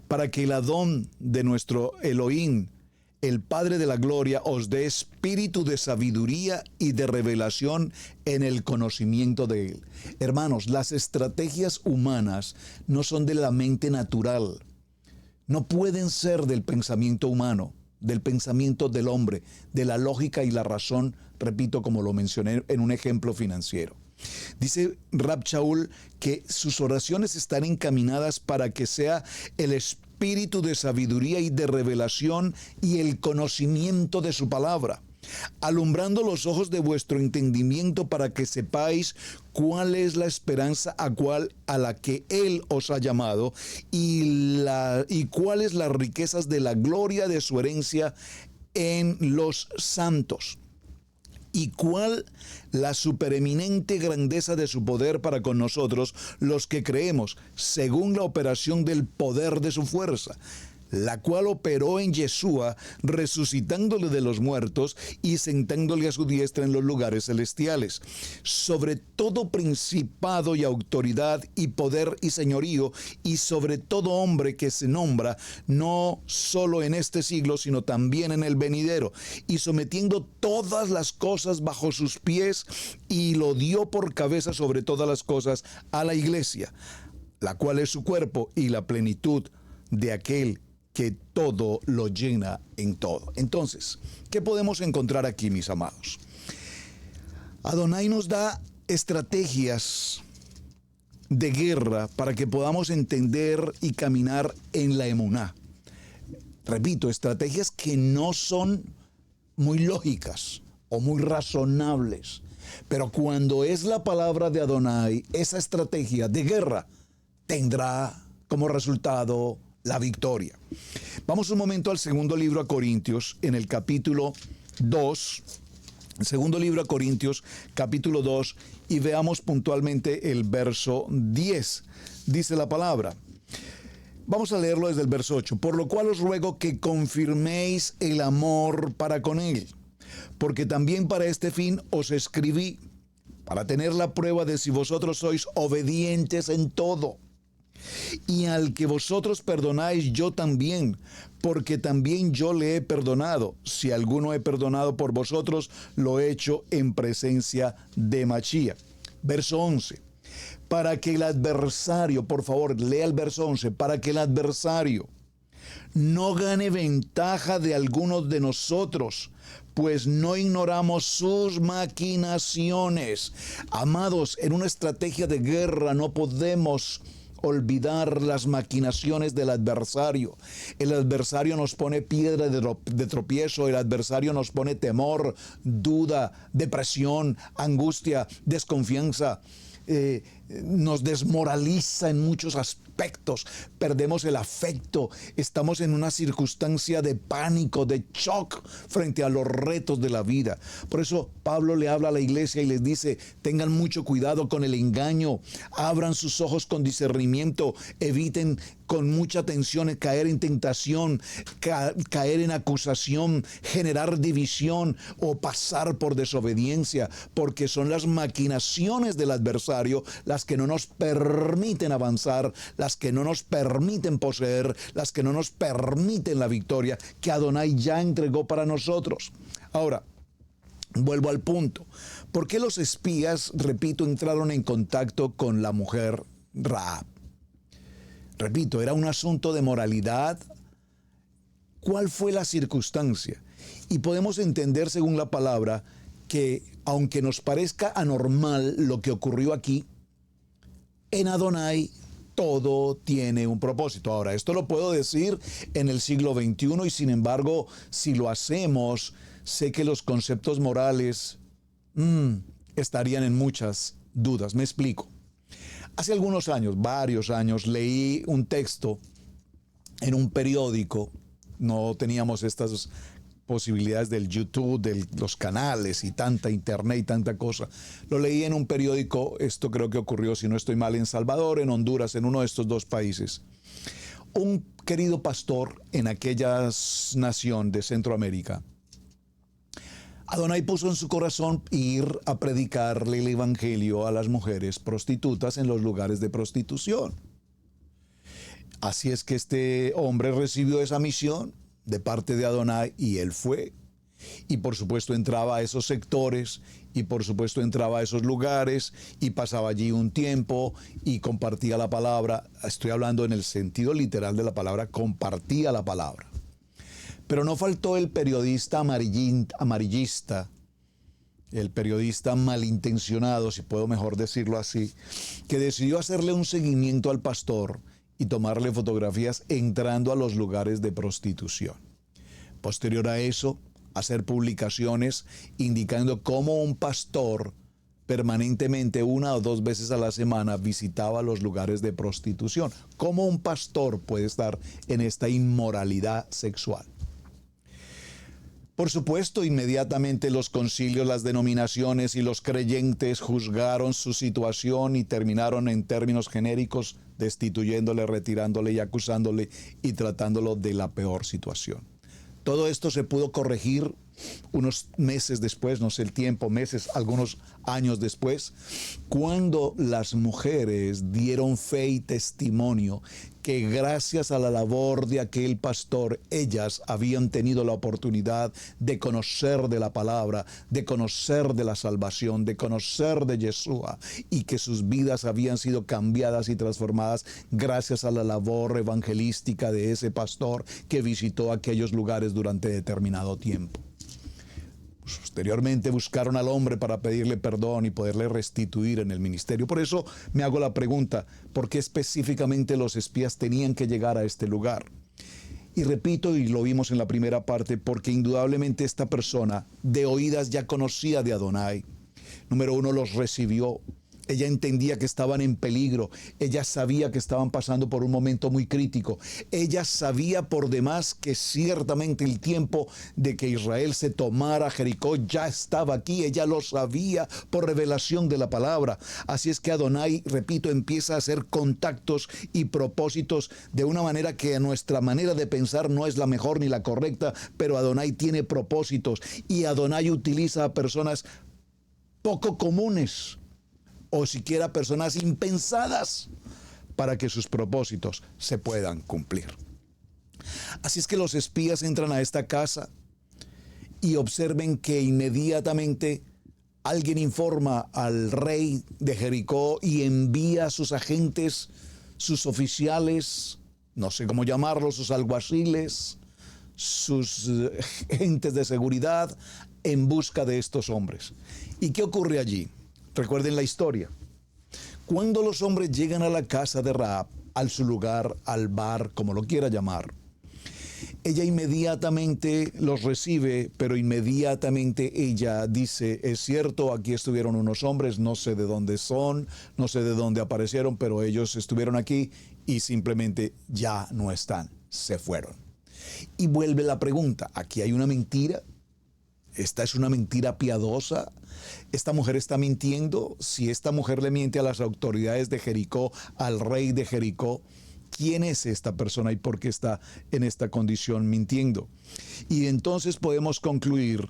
para que el Adón de nuestro Elohim, el Padre de la gloria, os dé espíritu de sabiduría y de revelación en el conocimiento de Él. Hermanos, las estrategias humanas no son de la mente natural, no pueden ser del pensamiento humano, del pensamiento del hombre, de la lógica y la razón, repito, como lo mencioné en un ejemplo financiero. Dice Rab Shaul que sus oraciones están encaminadas para que sea el espíritu de sabiduría y de revelación y el conocimiento de su palabra, alumbrando los ojos de vuestro entendimiento para que sepáis cuál es la esperanza a la que Él os ha llamado y cuáles las riquezas de la gloria de su herencia en los santos, y cuál la supereminente grandeza de su poder para con nosotros, los que creemos, según la operación del poder de su fuerza, la cual operó en Yeshua, resucitándole de los muertos y sentándole a su diestra en los lugares celestiales, sobre todo principado y autoridad y poder y señorío, y sobre todo hombre que se nombra, no solo en este siglo, sino también en el venidero, y sometiendo todas las cosas bajo sus pies, y lo dio por cabeza sobre todas las cosas a la iglesia, la cual es su cuerpo y la plenitud de aquel que todo lo llena en todo. Entonces, ¿qué podemos encontrar aquí, mis amados? Adonai nos da estrategias de guerra para que podamos entender y caminar en la emuná. Repito, estrategias que no son muy lógicas, o muy razonables. Pero cuando es la palabra de Adonai, esa estrategia de guerra tendrá como resultado la victoria. Vamos un momento al segundo libro a Corintios, en el capítulo 2. El segundo libro a Corintios, capítulo 2, y veamos puntualmente el verso 10. Dice la palabra. Vamos a leerlo desde el verso 8. Por lo cual os ruego que confirméis el amor para con él, porque también para este fin os escribí, para tener la prueba de si vosotros sois obedientes en todo. Y al que vosotros perdonáis, yo también, porque también yo le he perdonado. Si alguno he perdonado por vosotros, lo he hecho en presencia de Machía. Verso 11. Para que el adversario, por favor, lea el verso 11, para que el adversario no gane ventaja de algunos de nosotros, pues no ignoramos sus maquinaciones. Amados, en una estrategia de guerra no podemos olvidar las maquinaciones del adversario. El adversario nos pone piedra de tropiezo, el adversario nos pone temor, duda, depresión, angustia, desconfianza. Nos desmoraliza en muchos aspectos, perdemos el afecto, estamos en una circunstancia de pánico, de shock frente a los retos de la vida. Por eso Pablo le habla a la iglesia y les dice, tengan mucho cuidado con el engaño, abran sus ojos con discernimiento, eviten con mucha atención caer en tentación, caer en acusación, generar división o pasar por desobediencia, porque son las maquinaciones del adversario las que no nos permiten avanzar, las que no nos permiten poseer, las que no nos permiten la victoria que Adonai ya entregó para nosotros. Ahora, vuelvo al punto. ¿Por qué los espías, repito, entraron en contacto con la mujer Rahab? Repito, era un asunto de moralidad. ¿Cuál fue la circunstancia? Y podemos entender, según la palabra, que aunque nos parezca anormal lo que ocurrió aquí, en Adonai todo tiene un propósito. Ahora, esto lo puedo decir en el siglo XXI y sin embargo, si lo hacemos, sé que los conceptos morales estarían en muchas dudas. Me explico. Hace algunos años, varios años, leí un texto en un periódico. No teníamos estas posibilidades del YouTube, de los canales y tanta internet y tanta cosa. Lo leí en un periódico, esto creo que ocurrió, si no estoy mal, en Salvador, en Honduras, en uno de estos dos países. Un querido pastor en aquella nación de Centroamérica, Adonai puso en su corazón ir a predicarle el evangelio a las mujeres prostitutas en los lugares de prostitución. Así es que este hombre recibió esa misión de parte de Adonai y él fue. Y por supuesto entraba a esos sectores y por supuesto entraba a esos lugares y pasaba allí un tiempo y compartía la palabra. Estoy hablando en el sentido literal de la palabra, compartía la palabra. Pero no faltó el periodista amarillista, el periodista malintencionado, si puedo mejor decirlo así, que decidió hacerle un seguimiento al pastor y tomarle fotografías entrando a los lugares de prostitución. Posterior a eso, hacer publicaciones indicando cómo un pastor permanentemente 1 o 2 veces a la semana visitaba los lugares de prostitución. ¿Cómo un pastor puede estar en esta inmoralidad sexual? Por supuesto, inmediatamente los concilios, las denominaciones y los creyentes juzgaron su situación y terminaron en términos genéricos destituyéndole, retirándole y acusándole y tratándolo de la peor situación. Todo esto se pudo corregir unos meses después, no sé el tiempo, meses, algunos años después, cuando las mujeres dieron fe y testimonio que gracias a la labor de aquel pastor, ellas habían tenido la oportunidad de conocer de la palabra, de conocer de la salvación, de conocer de Yeshua, y que sus vidas habían sido cambiadas y transformadas gracias a la labor evangelística de ese pastor que visitó aquellos lugares durante determinado tiempo. Posteriormente buscaron al hombre para pedirle perdón y poderle restituir en el ministerio. Por eso me hago la pregunta, ¿por qué específicamente los espías tenían que llegar a este lugar? Y repito, y lo vimos en la primera parte, porque indudablemente esta persona de oídas ya conocía de Adonai. Número uno, los recibió. Ella entendía que estaban en peligro. Ella sabía que estaban pasando por un momento muy crítico. Ella sabía por demás que ciertamente el tiempo de que Israel se tomara Jericó ya estaba aquí. Ella lo sabía por revelación de la palabra. Así es que Adonai, repito, empieza a hacer contactos y propósitos de una manera que a nuestra manera de pensar no es la mejor ni la correcta, pero Adonai tiene propósitos y Adonai utiliza a personas poco comunes o siquiera personas impensadas para que sus propósitos se puedan cumplir. Así es que los espías entran a esta casa y observen que inmediatamente alguien informa al rey de Jericó y envía a sus agentes, sus oficiales, no sé cómo llamarlos, sus alguaciles, sus agentes de seguridad en busca de estos hombres. ¿Y qué ocurre allí? Recuerden la historia. Cuando los hombres llegan a la casa de Rahab, al su lugar, al bar, como lo quiera llamar, ella inmediatamente los recibe, pero inmediatamente ella dice, es cierto, aquí estuvieron unos hombres, no sé de dónde son, no sé de dónde aparecieron, pero ellos estuvieron aquí y simplemente ya no están, se fueron. Y vuelve la pregunta, ¿aquí hay una mentira? ¿Esta es una mentira piadosa? ¿Esta mujer está mintiendo? Si esta mujer le miente a las autoridades de Jericó, al rey de Jericó, ¿quién es esta persona y por qué está en esta condición mintiendo? Y entonces podemos concluir,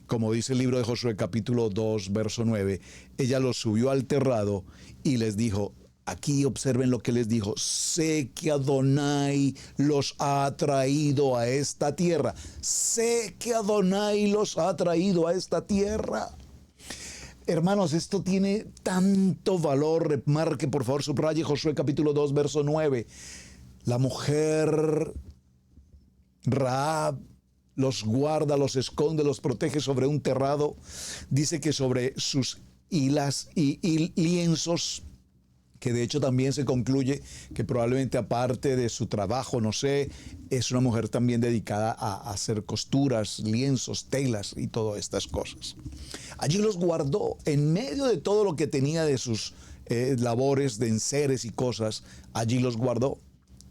como dice el libro de Josué capítulo 2, verso 9, ella los subió al terrado y les dijo, aquí observen lo que les dijo, sé que Adonai los ha traído a esta tierra, sé que Adonai los ha traído a esta tierra. Hermanos, esto tiene tanto valor, remarque por favor, subraye Josué capítulo 2, verso 9. La mujer Rahab los guarda, los esconde, los protege sobre un terrado. Dice que sobre sus hilas y lienzos, que de hecho también se concluye que probablemente aparte de su trabajo, no sé, es una mujer también dedicada a hacer costuras, lienzos, telas y todas estas cosas. Allí los guardó en medio de todo lo que tenía de sus labores de enseres y cosas, allí los guardó.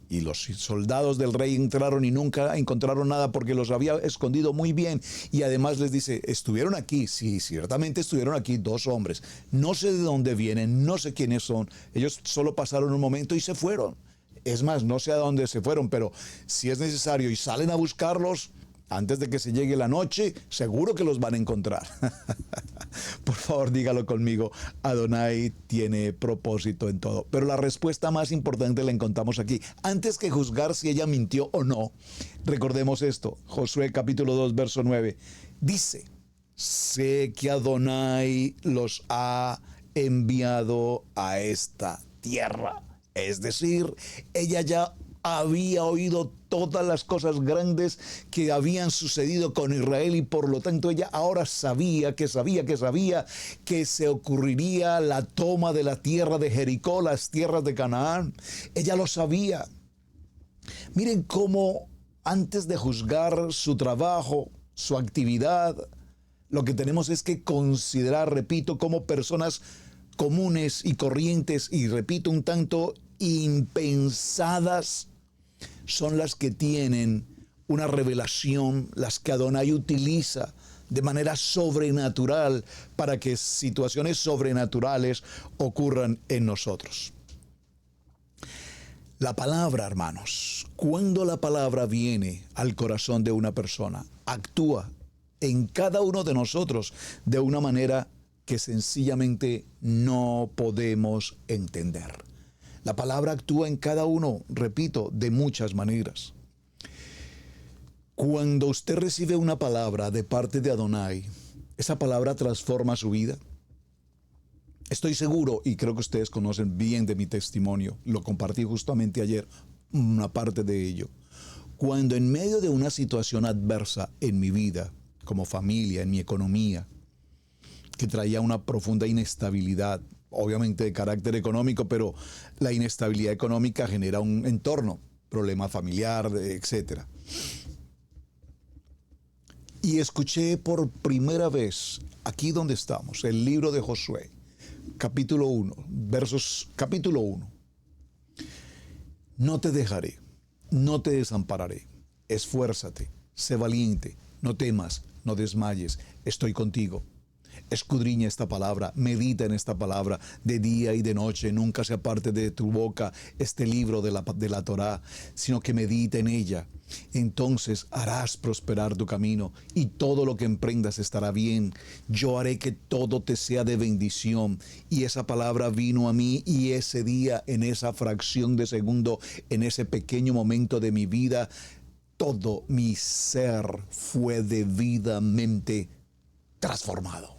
Y los soldados del rey entraron y nunca encontraron nada porque los había escondido muy bien. Y además les dice, estuvieron aquí, sí, ciertamente estuvieron aquí dos hombres. No sé de dónde vienen, no sé quiénes son. Ellos solo pasaron un momento y se fueron. Es más, no sé a dónde se fueron, pero si es necesario y salen a buscarlos, antes de que se llegue la noche, seguro que los van a encontrar. Por favor, dígalo conmigo. Adonai tiene propósito en todo. Pero la respuesta más importante la encontramos aquí. Antes que juzgar si ella mintió o no, recordemos esto. Josué capítulo 2, verso 9. Dice, sé que Adonai los ha enviado a esta tierra. Es decir, ella ya había oído todas las cosas grandes que habían sucedido con Israel y por lo tanto ella ahora sabía que se ocurriría la toma de la tierra de Jericó, las tierras de Canaán. Ella lo sabía. Miren cómo antes de juzgar su trabajo, su actividad, lo que tenemos es que considerar, repito, como personas comunes y corrientes y repito un tanto impensadas, son las que tienen una revelación, las que Adonai utiliza de manera sobrenatural para que situaciones sobrenaturales ocurran en nosotros. La palabra, hermanos, cuando la palabra viene al corazón de una persona, actúa en cada uno de nosotros de una manera que sencillamente no podemos entender. La palabra actúa en cada uno, repito, de muchas maneras. Cuando usted recibe una palabra de parte de Adonai, esa palabra transforma su vida. Estoy seguro, y creo que ustedes conocen bien de mi testimonio, lo compartí justamente ayer, una parte de ello. Cuando en medio de una situación adversa en mi vida, como familia, en mi economía, que traía una profunda inestabilidad, obviamente de carácter económico, pero la inestabilidad económica genera un entorno. problema familiar, etcétera. Y escuché por primera vez, aquí donde estamos, el libro de Josué, capítulo 1, capítulo 1. No te dejaré, no te desampararé, esfuérzate, sé valiente, no temas, no desmayes, estoy contigo. Escudriña esta palabra, medita en esta palabra de día y de noche, nunca se aparte de tu boca este libro de la Torá, sino que medita en ella. Entonces harás prosperar tu camino y todo lo que emprendas estará bien. Yo haré que todo te sea de bendición. Y esa palabra vino a mí y ese día, en esa fracción de segundo, en ese pequeño momento de mi vida, todo mi ser fue debidamente transformado.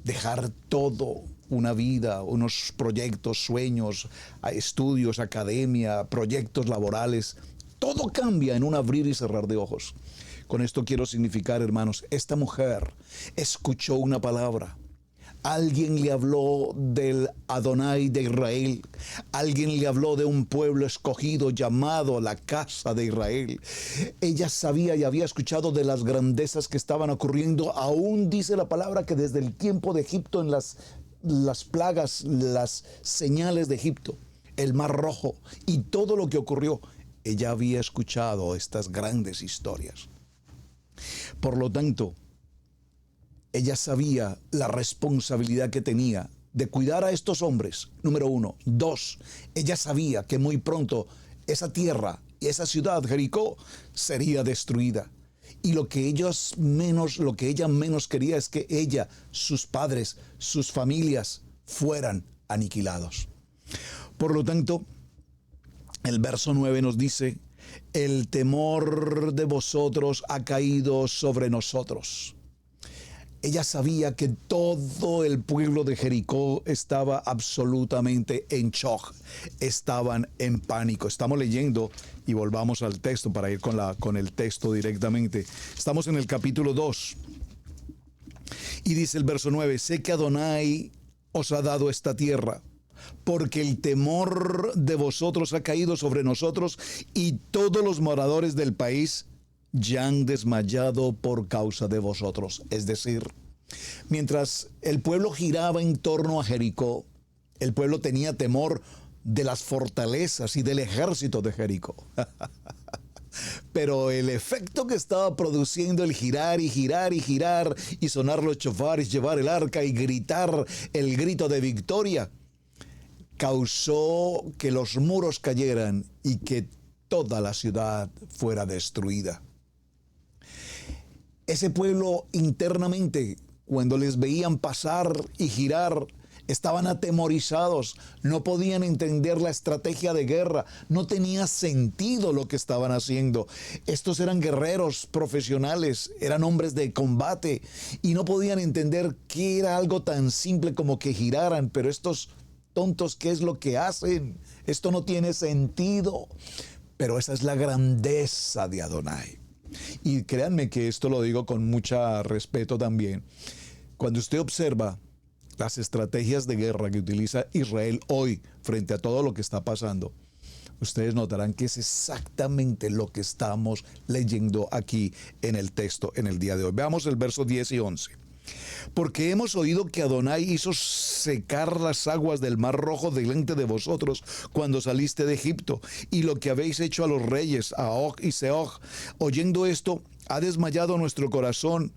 Dejar todo, una vida, unos proyectos, sueños, estudios, academia, proyectos laborales, todo cambia en un abrir y cerrar de ojos. Con esto quiero significar, hermanos, esta mujer escuchó una palabra. Alguien le habló del Adonai de Israel. Alguien le habló de un pueblo escogido llamado la casa de Israel. Ella sabía y había escuchado de las grandezas que estaban ocurriendo. Aún dice la palabra que desde el tiempo de Egipto, en las plagas, las señales de Egipto, el Mar Rojo y todo lo que ocurrió, ella había escuchado estas grandes historias. Por lo tanto, ella sabía la responsabilidad que tenía de cuidar a estos hombres, número 1. 2, ella sabía que muy pronto esa tierra y esa ciudad, Jericó, sería destruida. Y lo que ella menos quería es que ella, sus padres, sus familias fueran aniquilados. Por lo tanto, el verso 9 nos dice: el temor de vosotros ha caído sobre nosotros. Ella sabía que todo el pueblo de Jericó estaba absolutamente en shock, estaban en pánico. Estamos leyendo, y volvamos al texto para ir con el texto directamente. Estamos en el capítulo 2 y dice el verso 9: sé que Adonai os ha dado esta tierra, porque el temor de vosotros ha caído sobre nosotros y todos los moradores del país ya han desmayado por causa de vosotros. Es decir, mientras el pueblo giraba en torno a Jericó, el pueblo tenía temor de las fortalezas y del ejército de Jericó. Pero el efecto que estaba produciendo el girar y girar y girar y sonar los chofares, llevar el arca y gritar el grito de victoria, causó que los muros cayeran y que toda la ciudad fuera destruida. Ese pueblo internamente, cuando les veían pasar y girar, estaban atemorizados, no podían entender la estrategia de guerra, no tenía sentido lo que estaban haciendo. Estos eran guerreros profesionales, eran hombres de combate y no podían entender que era algo tan simple como que giraran, pero estos tontos, ¿qué es lo que hacen? Esto no tiene sentido. Pero esa es la grandeza de Adonai. Y créanme que esto lo digo con mucho respeto también. Cuando usted observa las estrategias de guerra que utiliza Israel hoy frente a todo lo que está pasando, ustedes notarán que es exactamente lo que estamos leyendo aquí en el texto en el día de hoy. Veamos el verso 10 y 11. Porque hemos oído que Adonai hizo secar las aguas del Mar Rojo delante de vosotros cuando saliste de Egipto, y lo que habéis hecho a los reyes, a Og y Sehog. Oyendo esto, ha desmayado nuestro corazón,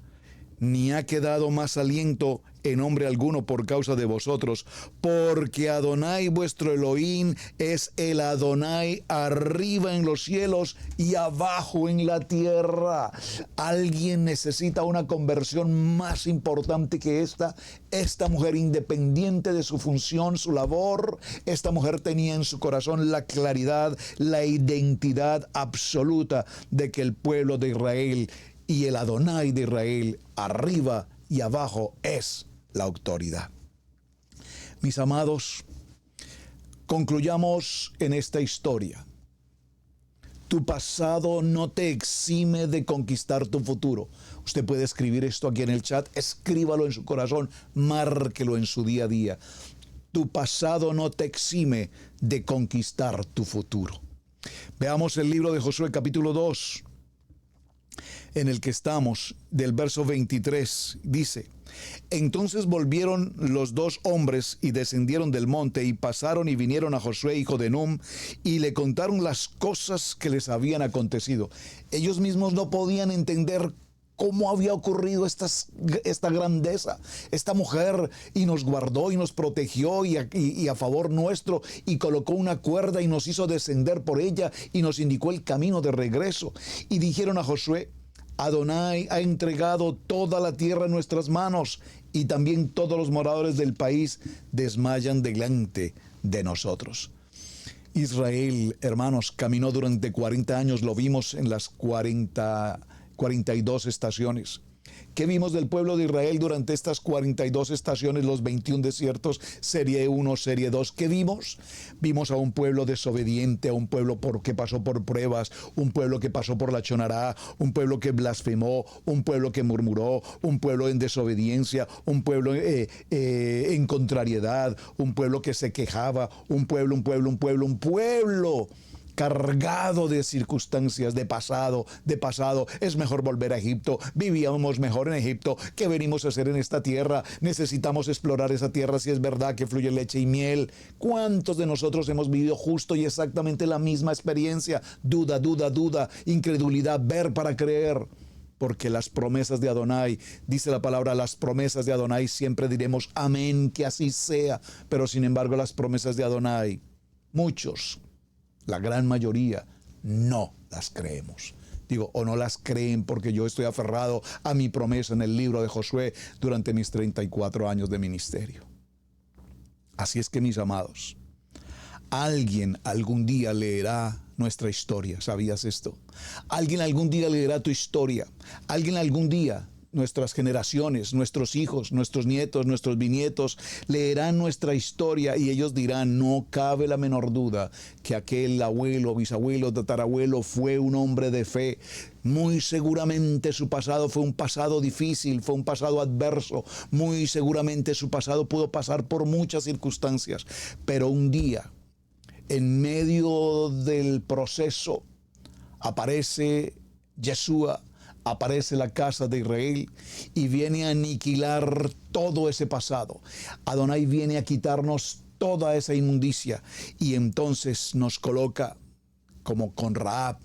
ni ha quedado más aliento en hombre alguno por causa de vosotros, porque Adonai vuestro Elohim es el Adonai arriba en los cielos y abajo en la tierra. Alguien necesita una conversión más importante que esta. Esta mujer, independiente de su función, su labor, esta mujer tenía en su corazón la claridad, la identidad absoluta de que el pueblo de Israel y el Adonai de Israel arriba y abajo es la autoridad. Mis amados, concluyamos en esta historia. Tu pasado no te exime de conquistar tu futuro. Usted puede escribir esto aquí en el chat, escríbalo en su corazón, márquelo en su día a día. Tu pasado no te exime de conquistar tu futuro. Veamos el libro de Josué capítulo 2, en el que estamos, del verso 23, dice: entonces volvieron los dos hombres y descendieron del monte y pasaron y vinieron a Josué hijo de Nun y le contaron las cosas que les habían acontecido. Ellos mismos no podían entender cómo había ocurrido esta grandeza, esta mujer, y nos guardó y nos protegió y a favor nuestro, y colocó una cuerda y nos hizo descender por ella y nos indicó el camino de regreso. Y dijeron a Josué: Adonai ha entregado toda la tierra en nuestras manos, y también todos los moradores del país desmayan delante de nosotros. Israel, hermanos, caminó durante 40 años, lo vimos en las 42 estaciones. ¿Qué vimos del pueblo de Israel durante estas 42 estaciones, los 21 desiertos, serie 1, serie 2? ¿Qué vimos? Vimos a un pueblo desobediente, a un pueblo que pasó por pruebas, un pueblo que pasó por la chonará, un pueblo que blasfemó, un pueblo que murmuró, un pueblo en desobediencia, un pueblo en contrariedad, un pueblo que se quejaba, un pueblo cargado de circunstancias de pasado. Es mejor volver a Egipto, vivíamos mejor en Egipto. ¿Qué venimos a hacer en esta tierra? Necesitamos explorar esa tierra si es verdad que fluye leche y miel. ¿Cuántos de nosotros hemos vivido justo y exactamente la misma experiencia? Duda, incredulidad, ver para creer. Porque las promesas de Adonai, dice la palabra, las promesas de Adonai siempre diremos amén, que así sea. Pero sin embargo las promesas de Adonai, muchos, la gran mayoría, no las creemos. O no las creen porque yo estoy aferrado a mi promesa en el libro de Josué durante mis 34 años de ministerio. Así es que, mis amados, alguien algún día leerá nuestra historia. ¿Sabías esto? Alguien algún día leerá tu historia. Alguien algún día, nuestras generaciones, nuestros hijos, nuestros nietos, nuestros bisnietos, leerán nuestra historia y ellos dirán: no cabe la menor duda que aquel abuelo, bisabuelo, tatarabuelo fue un hombre de fe. Muy seguramente su pasado fue un pasado difícil, fue un pasado adverso. Muy seguramente su pasado pudo pasar por muchas circunstancias. Pero un día, en medio del proceso, aparece Yeshua, aparece la casa de Israel y viene a aniquilar todo ese pasado. Adonai viene a quitarnos toda esa inmundicia y entonces nos coloca, como con Rahab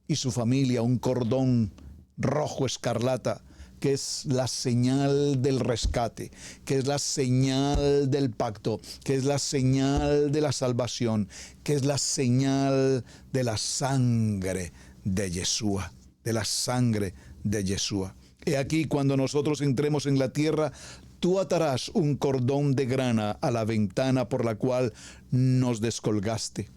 y su familia, un cordón rojo escarlata, que es la señal del rescate, que es la señal del pacto, que es la señal de la salvación, que es la señal de la sangre de Yeshua, de la sangre de Yeshua. He aquí, cuando nosotros entremos en la tierra, tú atarás un cordón de grana a la ventana por la cual nos descolgaste,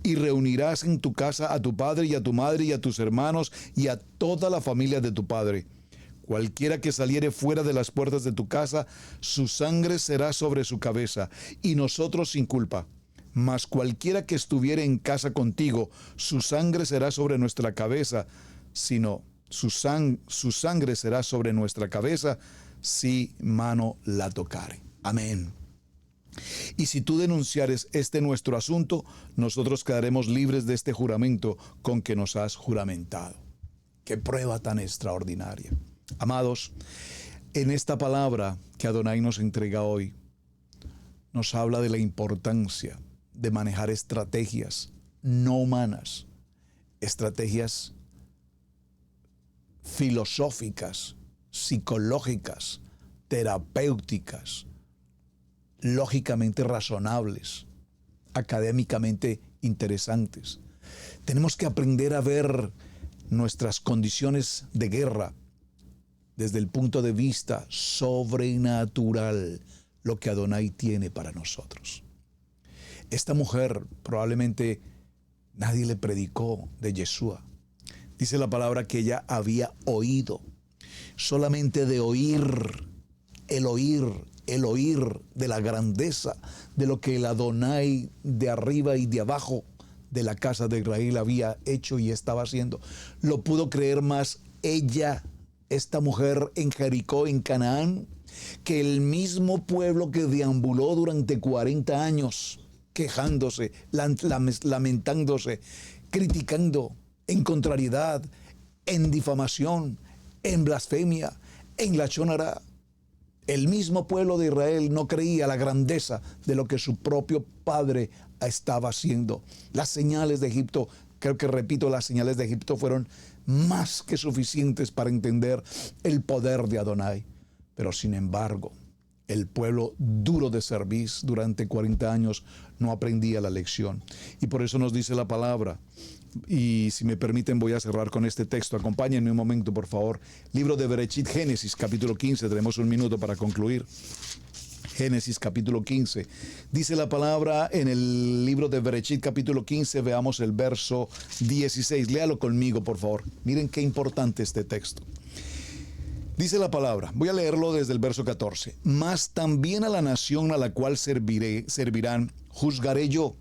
y reunirás en tu casa a tu padre y a tu madre y a tus hermanos y a toda la familia de tu padre. Cualquiera que saliere fuera de las puertas de tu casa, su sangre será sobre su cabeza, y nosotros sin culpa. Mas cualquiera que estuviere en casa contigo, su sangre será sobre nuestra cabeza, sino su sangre será sobre nuestra cabeza si mano la tocare. Amén. Y si tú denunciares este nuestro asunto, nosotros quedaremos libres de este juramento con que nos has juramentado. ¡Qué prueba tan extraordinaria! Amados, en esta palabra que Adonai nos entrega hoy, nos habla de la importancia de manejar estrategias no humanas, estrategias filosóficas, psicológicas, terapéuticas, lógicamente razonables, académicamente interesantes. Tenemos que aprender a ver nuestras condiciones de guerra desde el punto de vista sobrenatural, lo que Adonai tiene para nosotros. Esta mujer probablemente nadie le predicó de Yeshua. Dice la palabra que ella había oído. Solamente de oír, el oír de la grandeza de lo que el Adonai de arriba y de abajo de la casa de Israel había hecho y estaba haciendo, lo pudo creer más ella, esta mujer en Jericó, en Canaán, que el mismo pueblo que deambuló durante 40 años quejándose, lamentándose, criticando en contrariedad, en difamación, en blasfemia, en la chonara. El mismo pueblo de Israel no creía la grandeza de lo que su propio padre estaba haciendo. Las señales de Egipto, las señales de Egipto fueron más que suficientes para entender el poder de Adonai. Pero sin embargo, el pueblo duro de cerviz durante 40 años no aprendía la lección. Y por eso nos dice la palabra. Y si me permiten, voy a cerrar con este texto. Acompáñenme un momento, por favor. Libro de Bereshit, Génesis, capítulo 15. Tenemos un minuto para concluir. Génesis, capítulo 15. Dice la palabra en el libro de Bereshit, capítulo 15. Veamos el verso 16. Léalo conmigo, por favor. Miren qué importante este texto. Dice la palabra, voy a leerlo desde el verso 14. Mas también a la nación a la cual servirán, juzgaré yo.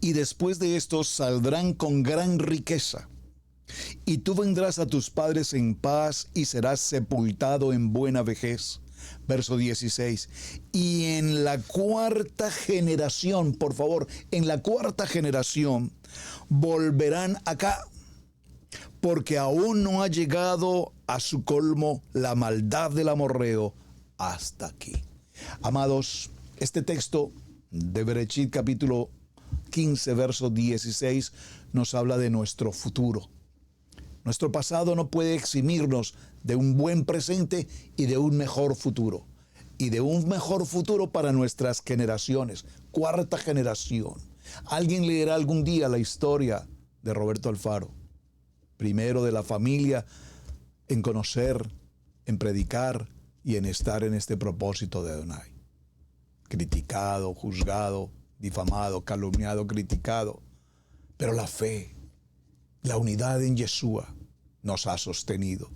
Y después de esto saldrán con gran riqueza. Y tú vendrás a tus padres en paz y serás sepultado en buena vejez. Verso 16. Y en la cuarta generación, por favor, en la cuarta generación volverán acá, porque aún no ha llegado a su colmo la maldad del amorreo hasta aquí. Amados, este texto de Bereshit capítulo 15, verso 16, nos habla de nuestro futuro. Nuestro pasado no puede eximirnos de un buen presente y de un mejor futuro. Y de un mejor futuro para nuestras generaciones. Cuarta generación. Alguien leerá algún día la historia de Roberto Alfaro. Primero de la familia en conocer, en predicar y en estar en este propósito de Adonai. Criticado, juzgado, difamado, calumniado, criticado. Pero la fe, la unidad en Yeshua nos ha sostenido.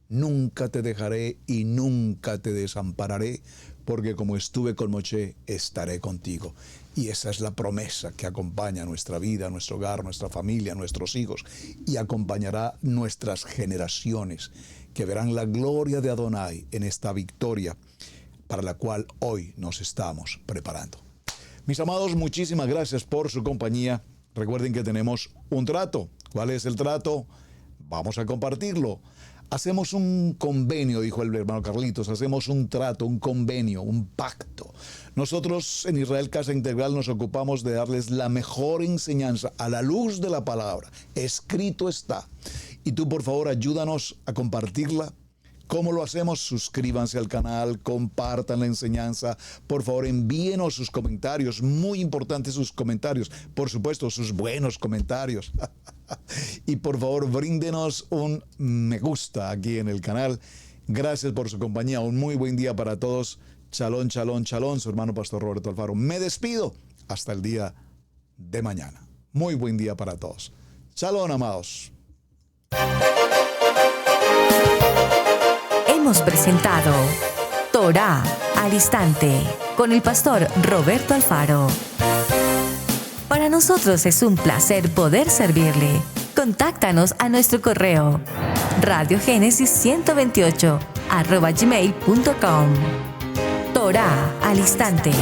Nunca te dejaré y nunca te desampararé, porque como estuve con Moshe, estaré contigo. Y esa es la promesa que acompaña nuestra vida, nuestro hogar, nuestra familia, nuestros hijos, y acompañará nuestras generaciones, que verán la gloria de Adonai en esta victoria para la cual hoy nos estamos preparando. Mis amados, muchísimas gracias por su compañía. Recuerden que tenemos un trato. ¿Cuál es el trato? Vamos a compartirlo. Hacemos un convenio, dijo el hermano Carlitos, hacemos un trato, un convenio, un pacto. Nosotros en Israel Casa Integral nos ocupamos de darles la mejor enseñanza a la luz de la palabra. Escrito está. Y tú, por favor, ayúdanos a compartirla. ¿Cómo lo hacemos? Suscríbanse al canal, compartan la enseñanza. Por favor, envíenos sus comentarios. Muy importantes sus comentarios. Por supuesto, sus buenos comentarios. Y por favor, bríndenos un me gusta aquí en el canal. Gracias por su compañía. Un muy buen día para todos. Shalom, shalom, shalom. Su hermano Pastor Roberto Alfaro. Me despido hasta el día de mañana. Muy buen día para todos. Shalom, amados. Hemos presentado Torah al Instante con el pastor Roberto Alfaro. Para nosotros es un placer poder servirle. Contáctanos a nuestro correo radiogenesis128@gmail.com. Torah al Instante.